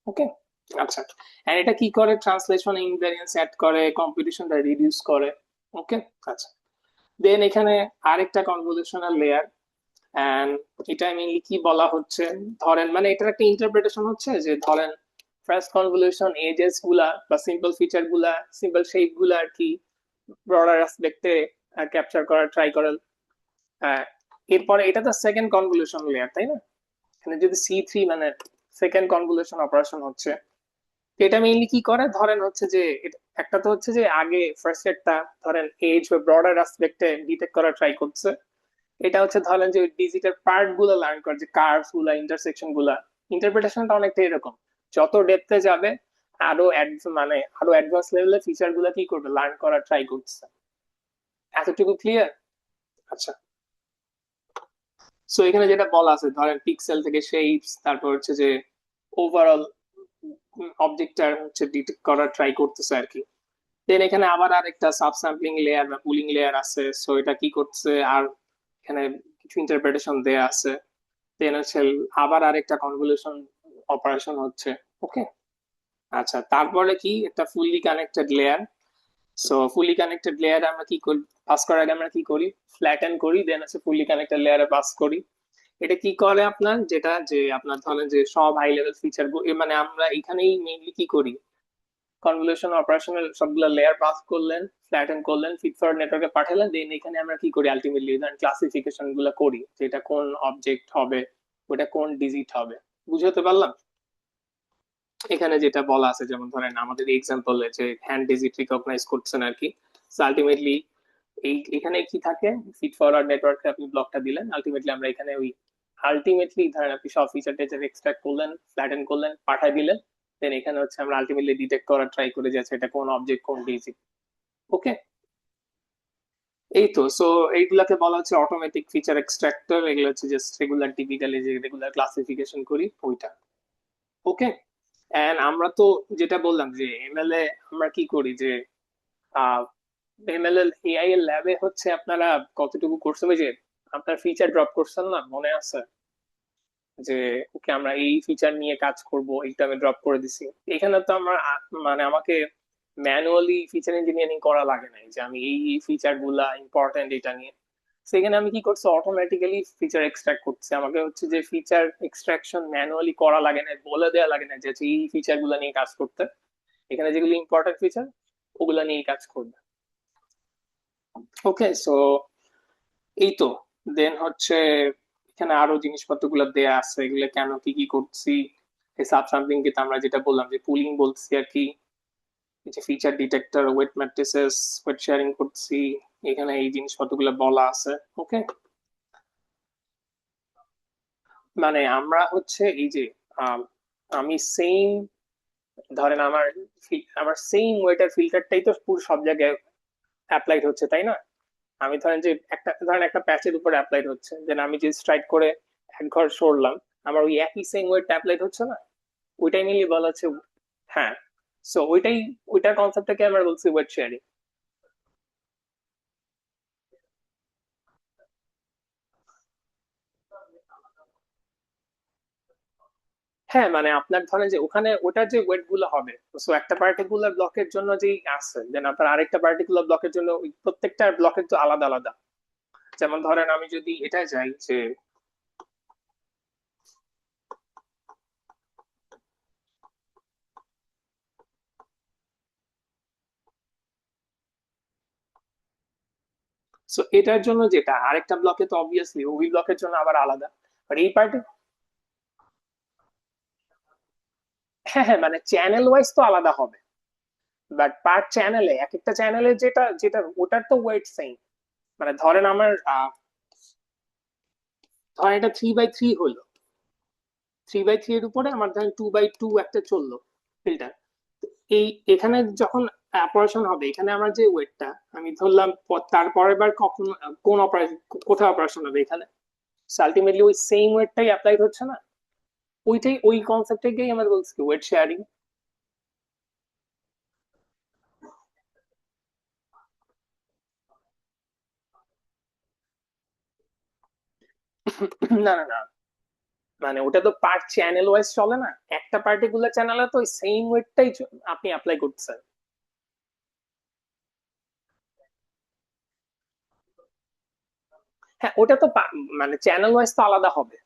ওকে, আচ্ছা, এন্ড এটা কি করে, ট্রান্সলেশন ইনভ্যারিয়েন্স অ্যাড করে, কম্পিটিশনটা রিডিউস করে। ওকে, আচ্ছা, দেন এখানে আরেকটা কনভলিউশনাল লেয়ার, এন্ড এটা মেইনলি কি বলা হচ্ছে, ধরেন মানে এটার একটা ইন্টারপ্রিটেশন হচ্ছে যে ধরেন ফার্স্ট কনভলিউশন এজেস গুলা বা সিম্পল ফিচার গুলা, সিম্পল শেপ গুলা আর কি ব্রডার অ্যাসপেক্টে ক্যাপচার করার ট্রাই করেন। এরপরে এটা তো সেকেন্ড কনভলিউশন লেয়ার, তাই না? এখানে যদি C3 মানে সেকেন্ড কনভলিউশন অপারেশন হচ্ছে, এটা মেইনলি কি করে, ধরেন হচ্ছে যে একটা তো হচ্ছে যে আগে ফার্স্ট একটা ধরেন এজ বা ব্রডার অ্যাসপেক্টে ডিটেক্ট করা ট্রাই করছে। এটা হচ্ছে ধরেন যে ডিজিটাল পার্ট গুলো লার্ন করে, যে কার্ভস গুলা, ইন্টারসেকশন গুলা। ইন্টারপ্রিটেশনটা অনেকটা এরকম, যত ডেপথে যাবে আরো মানে আরো অ্যাডভান্স লেভেলের ফিচার গুলা কি করবে, লার্ন করার ট্রাই করছে। এতটুকু ক্লিয়ার? আচ্ছা, সো এখানে যেটা বলা আছে ধরেন পিক্সেল থেকে শেপস, তারপর হচ্ছে যে ওভারঅল অবজেক্টটা হচ্ছে ডিটেক্ট করার ট্রাই করতেছে আর কি। দেন এখানে আবার আরেকটা সাবস্যাম্পলিং লেয়ার বা পুলিং লেয়ার আছে, সো এটা কি করছে, আর এখানে কিছু ইন্টারপ্রিটেশন দেয়া আছে। দেন হচ্ছে আবার আরেকটা কনভলিউশন অপারেশন হচ্ছে। ওকে, আচ্ছা, তারপরে কি একটা fully connected layer. So fully connected লেয়ারে আমরা কি করি, পাস করার আগে আমরা কি করি, ফ্ল্যাটেন করি, দেন হচ্ছে ফুললি কানেক্টেড লেয়ারে পাস করি। এটা কি করে আপনার, যেটা যে আপনার ধরেন যে সব হাই লেভেল ফিচার মানে আমরা এখানেই মেইনলি কি করি, কনভলিউশন অপারেশনাল সবগুলো লেয়ার পাস করলেন, ফ্ল্যাটেন করলেন, ফিট ফরওয়ার্ড নেটওয়ার্কে পাঠালেন, দেন এখানে আমরা কি করি আলটিমেটলি, ধরেন ক্লাসিফিকেশন গুলো করি, যে এটা কোন অবজেক্ট হবে, ওটা কোন ডিজিট হবে। বুঝতে পারলাম? এখানে যেটা বলা আছে, যেমন ধরেন আমাদের এক্সাম্পলে যে হ্যান্ড ডিজিট রিকগনাইজ করছেন আর কি, আলটিমেটলি এখানে কি থাকে, ফিড ফরওয়ার্ড নেটওয়ার্কে আপনি ব্লকটা দিলেন, আলটিমেটলি আমরা এখানে ওই আলটিমেটলি ধরেন আপনি সব ফিচার টেচার এক্সট্রাক্ট করলেন, ফ্ল্যাটেন করলেন, পাঠাই দিলেন, দেন এখানে হচ্ছে আমরা আলটিমেটলি ডিটেক্ট করার ট্রাই করে যাচ্ছে এটা কোন অবজেক্ট কোন ডিজিট। ওকে, এই তো। সো এইগুলাকে বলা হচ্ছে অটোমেটিক ফিচার এক্সট্রাক্টর, এগুলো হচ্ছে জাস্ট রেগুলার টিপিক্যালি যে রেগুলার ক্লাসিফিকেশন করি ওইটা। ওকে, এন্ড আমরা তো যেটা বললাম যে এমএল এ আমরা কি করি যে এমএল এআই এর ল্যাবে হচ্ছে আপনারা কতটুকু করছে, ওই যে আপনার ফিচার ড্রপ করছেন না, মনে আছে যে ওকে আমরা এই ফিচার নিয়ে কাজ করব, এইটা আমি ড্রপ করে দিছি। এখানে তো আমার মানে আমাকে ম্যানুয়ালি ফিচার ইঞ্জিনিয়ারিং করা লাগে নাই যে আমি এই ফিচার গুলা ইম্পর্টেন্ট এটা নিয়ে। সেখানে আমি কি করছি, অটোমেটিক্যালি ফিচার এক্সট্রাক্ট করছে, আমাকে হচ্ছে যে ফিচার এক্সট্রাকশন ম্যানুয়ালি করা লাগে না, বলে দেওয়া লাগে না যে এই ফিচার গুলা নিয়ে কাজ করতে, এখানে যেগুলো ইম্পর্টেন্ট ফিচার ওগুলা নিয়ে কাজ করবে। ওকে, সো এই তো। দেন হচ্ছে এখানে আরো জিনিসপত্র গুলো দেয়া আছে, এগুলো কেন কি কি করছি, এই সাব স্যাম্পলিং কে তো আমরা যেটা বললাম যে পুলিং বলছি আর কি, এই যে feature detector, weight matrices, weight sharing করছি, এখানে এই জিনিসপত্র গুলো বলা আছে। ওকে, মানে আমরা হচ্ছে এই যে আম, আমি সেম ধরেন আমার সেম ওয়েটার ফিল্টারটাই তো পুরো সব জায়গায় অ্যাপ্লাইড হচ্ছে, তাই না? আমি ধরেন যে একটা ধরেন একটা প্যাচের উপর অ্যাপ্লাইড হচ্ছে, দেন আমি যে স্ট্রাইক করে এক ঘর সরলাম, আমার ওই একই সেম ওয়েট অ্যাপ্লাইড হচ্ছে না, ওইটাই মিলিয়ে বলা হচ্ছে। হ্যাঁ, সো ওইটার কনসেপ্টটাকে আমরা বলছি ওয়েট শেয়ারিং। হ্যাঁ, মানে আপনার ধরেন যে ওখানে ওটার যে ওয়েট গুলো হবে, সো একটা পার্টিকুলার ব্লকের জন্য যেই আছে, দেন আপনার আরেকটা পার্টিকুলার ব্লকের জন্য ওই প্রত্যেকটা ব্লকের তো আলাদা আলাদা। যেমন ধরেন আমি যদি এটা যাই যে সো এটার জন্য যেটা আরেকটা ব্লকে তো অবভিয়াসলি ওই ব্লকের জন্য আবার আলাদা, আর এই পার্টি। হ্যাঁ হ্যাঁ, মানে চ্যানেল ওয়াইজ তো আলাদা হবে, বাট পার চ্যানেলে এক একটা চ্যানেলে যেটা যেটা ওটার তো ওয়েট সেম। মানে ধরেন আমার ধরেন এটা 3/3 হলো, 3/3 এর উপরে আমার ধরেন 2/2 একটা চললো ফিল্টার। এই এখানে যখন অপারেশন হবে, এখানে আমার যে ওয়েটটা আমি ধরলাম, তারপরের বার কখন কোন অপারেশন কোথায় অপারেশন হবে এখানে, আলটিমেটলি ওই সেম ওয়েটটাই অ্যাপ্লাইড হচ্ছে না, ওইটাই ওই কনসেপ্টটাকেই আমরা বলছি ওয়েট শেয়ারিং। না না না, মানে ওটা তো পার্ট চ্যানেল ওয়াইজ চলে না, একটা পার্টিকুলার চ্যানেলে তো ওই সেম ওয়েটটাই আপনি অ্যাপ্লাই করতেছেন। হ্যাঁ, ওটা তো মানে চ্যানেল ওয়াইজ তো আলাদা হবে,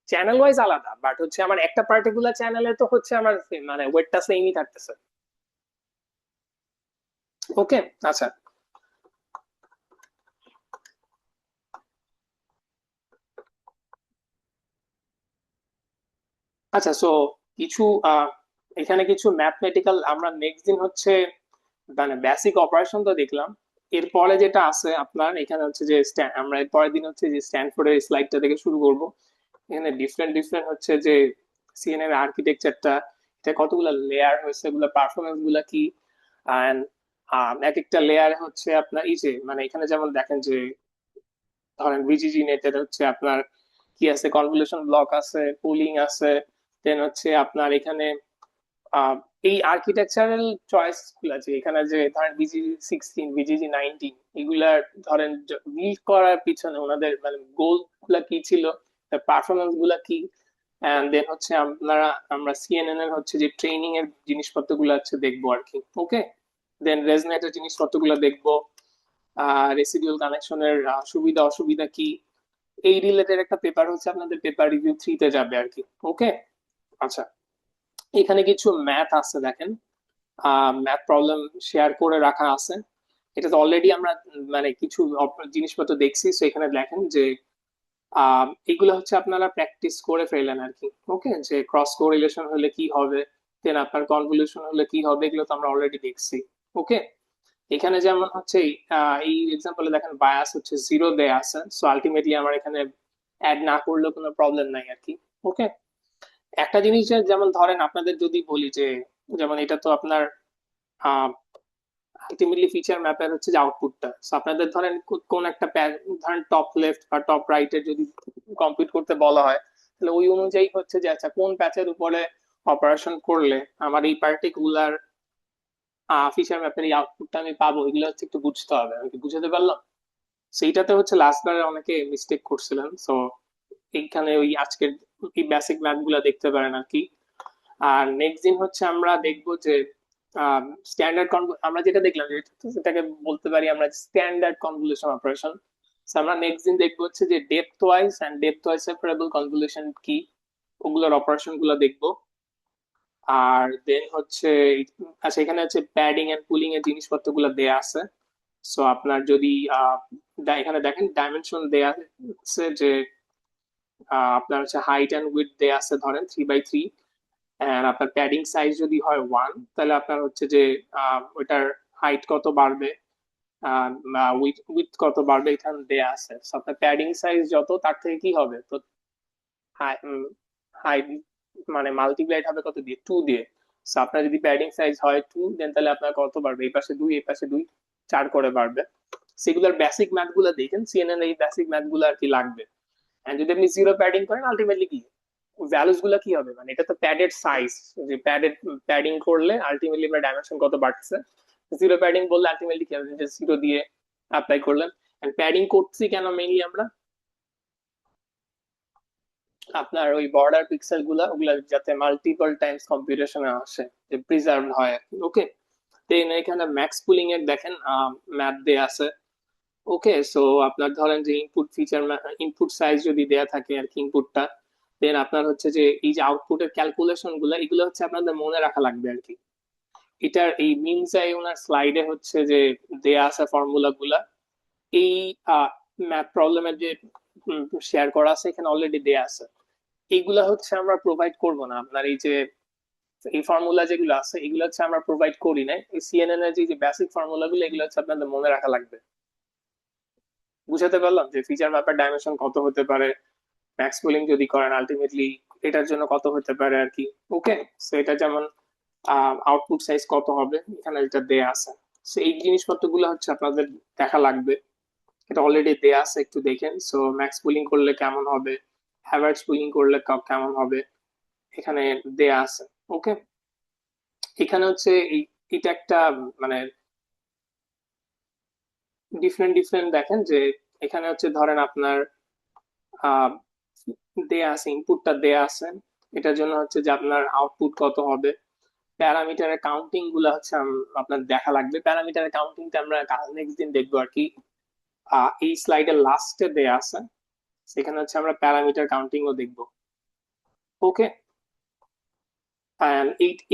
চ্যানেল ওয়াইজ আলাদা, বাট হচ্ছে আমার একটা পার্টিকুলার চ্যানেলে তো হচ্ছে আমার মানে ওয়েটটা সেমই থাকতেছে। ওকে। আচ্ছা। আচ্ছা, সো কিছু আহ, এখানে কিছু ম্যাথমেটিক্যাল আমরা নেক্সট দিন হচ্ছে মানে বেসিক অপারেশন তো দেখলাম। এরপরে যেটা আছে আপনার এখানে হচ্ছে যে আমরা এর পরের দিন হচ্ছে যে স্ট্যানফোর্ডের স্লাইডটা থেকে শুরু করব। এখানে ডিফারেন্ট ডিফারেন্ট হচ্ছে যে সিএনএন এর আর্কিটেকচারটা, এটা কতগুলো লেয়ার হয়েছে, এগুলো পারফরমেন্স গুলা কি, and, এক একটা লেয়ার হচ্ছে আপনার এই যে মানে এখানে যেমন দেখেন যে ধরেন ভিজিজি নেটের হচ্ছে আপনার কি আছে, কনভলিউশন ব্লক আছে, পুলিং আছে, দেন হচ্ছে আপনার এখানে আহ, এই আর্কিটেকচারাল চয়েস গুলা যে এখানে যে ধরেন বিজিজি 16, বিজিজি 19, এগুলার ধরেন বিল্ড করার পিছনে ওনাদের মানে গোল গুলা কি ছিল, পারফরমেন্স গুলা কি, এন্ড দেন হচ্ছে আমরা সিএনএন এর হচ্ছে যে ট্রেনিং এর জিনিসপত্র গুলো হচ্ছে দেখবো আর কি। ওকে। দেন রেজনেটের জিনিসপত্র গুলো দেখবো, রেসিডিউয়াল কানেকশনের সুবিধা অসুবিধা কি, এই রিলেটেড একটা পেপার হচ্ছে আপনাদের পেপার রিভিউ 3 তে যাবে আর কি। ওকে। আচ্ছা, এখানে কিছু ম্যাথ আছে দেখেন, ম্যাথ প্রবলেম শেয়ার করে রাখা আছে। এটা তো অলরেডি আমরা মানে কিছু জিনিসপত্র দেখছি, তো এখানে দেখেন যে এগুলো হচ্ছে আপনারা প্র্যাকটিস করে ফেলেন আর কি। ওকে, যে ক্রস কোরিলেশন হলে কি হবে, দেন আপনার কনভলিউশন হলে কি হবে, এগুলো তো আমরা অলরেডি দেখছি। ওকে। এখানে যেমন হচ্ছে এই এক্সাম্পলে দেখেন বায়াস হচ্ছে 0 দেয়া আছে, সো আলটিমেটলি আমার এখানে অ্যাড না করলেও কোনো প্রবলেম নাই আর কি। ওকে। একটা জিনিস যেমন ধরেন আপনাদের যদি বলি যে যেমন এটা তো আপনার আলটিমেটলি ফিচার ম্যাপের হচ্ছে যে আউটপুটটা, আপনাদের ধরেন কোন একটা ধরেন টপ লেফট বা টপ রাইটের যদি কম্পিউট করতে বলা হয়, তাহলে ওই অনুযায়ী হচ্ছে যে আচ্ছা কোন প্যাচের উপরে অপারেশন করলে আমার এই পার্টিকুলার ফিচার ম্যাপের এই আউটপুটটা আমি পাবো, এগুলো হচ্ছে একটু বুঝতে হবে। আমি কি বুঝাতে পারলাম? সেইটাতে হচ্ছে লাস্ট বারে অনেকে মিস্টেক করছিলেন, সো এইখানে ওই আজকের এই বেসিক ম্যাথ গুলা দেখতে পারেন আর কি। আর নেক্সট দিন হচ্ছে আমরা দেখবো যে স্ট্যান্ডার্ড আমরা যেটা দেখলাম যে সেটাকে বলতে পারি আমরা স্ট্যান্ডার্ড কনভলিউশন অপারেশন। আমরা নেক্সট দিন দেখবো হচ্ছে যে depth wise and depth wise separable convolution কি, ওগুলোর অপারেশন গুলো দেখবো। আর দেন হচ্ছে আচ্ছা, এখানে হচ্ছে প্যাডিং এন্ড পুলিং এর জিনিসপত্র গুলো দেয়া আছে। সো আপনার যদি এখানে দেখেন ডাইমেনশন দেয়া আছে যে আপনার হচ্ছে হাইট এন্ড উইডথ দেয়া আছে ধরেন 3 বাই 3, আর আপনার প্যাডিং সাইজ যদি হয় 1, তাহলে আপনার হচ্ছে যে ওইটার হাইট কত বাড়বে, উইথ উইথ কত বাড়বে এখানে দেয়া আছে। So, আপনার প্যাডিং সাইজ যত তার থেকে কি হবে তো হাইট মানে মাল্টিপ্লাইড হবে কত দিয়ে, 2 দিয়ে। So, আপনার যদি প্যাডিং সাইজ হয় 2, দেন তাহলে আপনার কত বাড়বে, এই পাশে 2 এই পাশে 2, 4 করে বাড়বে। সেগুলোর বেসিক ম্যাথ গুলো দেখেন, সিএনএন এই বেসিক ম্যাথ গুলো আর কি লাগবে। এন্ড যদি আপনি জিরো প্যাডিং করেন আলটিমেটলি কি ভ্যালুস গুলা কি হবে, মানে এটা তো প্যাডেড সাইজ, যে প্যাডিং করলে আলটিমেটলি আপনার ডাইমেনশন কত বাড়ছে। জিরো প্যাডিং বললে আলটিমেটলি কি হবে, যে 0 দিয়ে অ্যাপ্লাই করলেন। এন্ড প্যাডিং করছি কেন মেইনলি আমরা, আপনার ওই বর্ডার পিক্সেল গুলা ওগুলা যাতে মাল্টিপল টাইমস কম্পিউটেশনে আসে, যে প্রিজার্ভ হয়। ওকে। দেন এখানে ম্যাক্স পুলিং এর দেখেন ম্যাথ দেয়া আছে। ওকে, সো আপনার ধরেন যে ইনপুট ফিচার, ইনপুট সাইজ যদি দেয়া থাকে আর কি ইনপুটটা, দেন আপনার হচ্ছে যে এই যে আউটপুটের ক্যালকুলেশন গুলো, এগুলো হচ্ছে আপনাদের মনে রাখা লাগবে আর কি। এটার এই মিনজাই ওনার স্লাইডে হচ্ছে যে দেয়া আছে ফর্মুলা গুলা, এই ম্যাথ প্রবলেমের যে শেয়ার করা আছে এখানে অলরেডি দেয়া আছে। এইগুলা হচ্ছে আমরা প্রোভাইড করব না, আপনার এই যে এই ফর্মুলা যেগুলো আছে এগুলো হচ্ছে আমরা প্রোভাইড করি না। এই সিএনএন এর যে বেসিক ফর্মুলা গুলো এগুলো হচ্ছে আপনাদের মনে রাখা লাগবে। বুঝাতে পারলাম যে ফিচার ম্যাপের ডাইমেনশন কত হতে পারে, ম্যাক্স পুলিং যদি করেন আলটিমেটলি এটার জন্য কত হতে পারে আর কি। ওকে। সো এটা যেমন আউটপুট সাইজ কত হবে এখানে এটা দেয়া আছে। সো এই জিনিসপত্র গুলো হচ্ছে আপনাদের দেখা লাগবে। এটা অলরেডি দেয়া আছে, একটু দেখেন। সো ম্যাক্স পুলিং করলে কেমন হবে, হ্যাভার্টজ পুলিং করলে কেমন হবে, এখানে দেয়া আছে। ওকে। এখানে হচ্ছে এটা একটা মানে ডিফারেন্ট ডিফারেন্ট দেখেন যে এখানে হচ্ছে ধরেন আপনার আহ দেয়া আছে, ইনপুটটা দেয়া আছে, এটার জন্য হচ্ছে যে আপনার আউটপুট কত হবে, প্যারামিটারের কাউন্টিং গুলা হচ্ছে আপনার দেখা লাগবে। প্যারামিটারের কাউন্টিংটা আমরা নেক্সট দিন দেখবো আর কি। এই স্লাইডের লাস্টে দেয়া আছে, সেখানে হচ্ছে আমরা প্যারামিটার কাউন্টিং ও দেখবো। ওকে,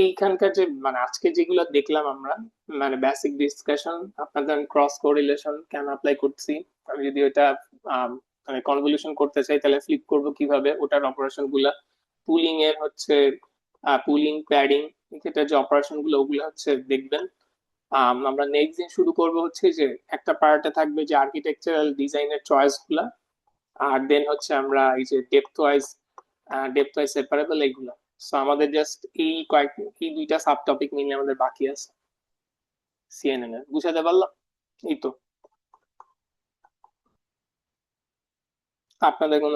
এইখানকার যে মানে আজকে যেগুলো দেখলাম আমরা, মানে বেসিক ডিসকাশন, আপনাদের ক্রস কোরিলেশন কেন অ্যাপ্লাই করছি, আমি যদি ওটা মানে কনভলিউশন করতে চাই তাহলে ফ্লিপ করব কিভাবে, ওটার অপারেশন গুলা, পুলিং এর হচ্ছে পুলিং প্যাডিং, এক্ষেত্রে যে অপারেশন গুলো ওগুলো হচ্ছে দেখবেন। আমরা নেক্সট দিন শুরু করব হচ্ছে যে একটা পার্টে থাকবে যে আর্কিটেকচারাল ডিজাইনের চয়েস গুলা, আর দেন হচ্ছে আমরা এই যে ডেপথ ওয়াইজ সেপারেবল এইগুলা। সো আমাদের জাস্ট এই দুইটা সাব টপিক মিলে আমাদের বাকি আছে সিএনএন এর, বুঝাতে পারলাম? এই তো, আপনাদের কোনো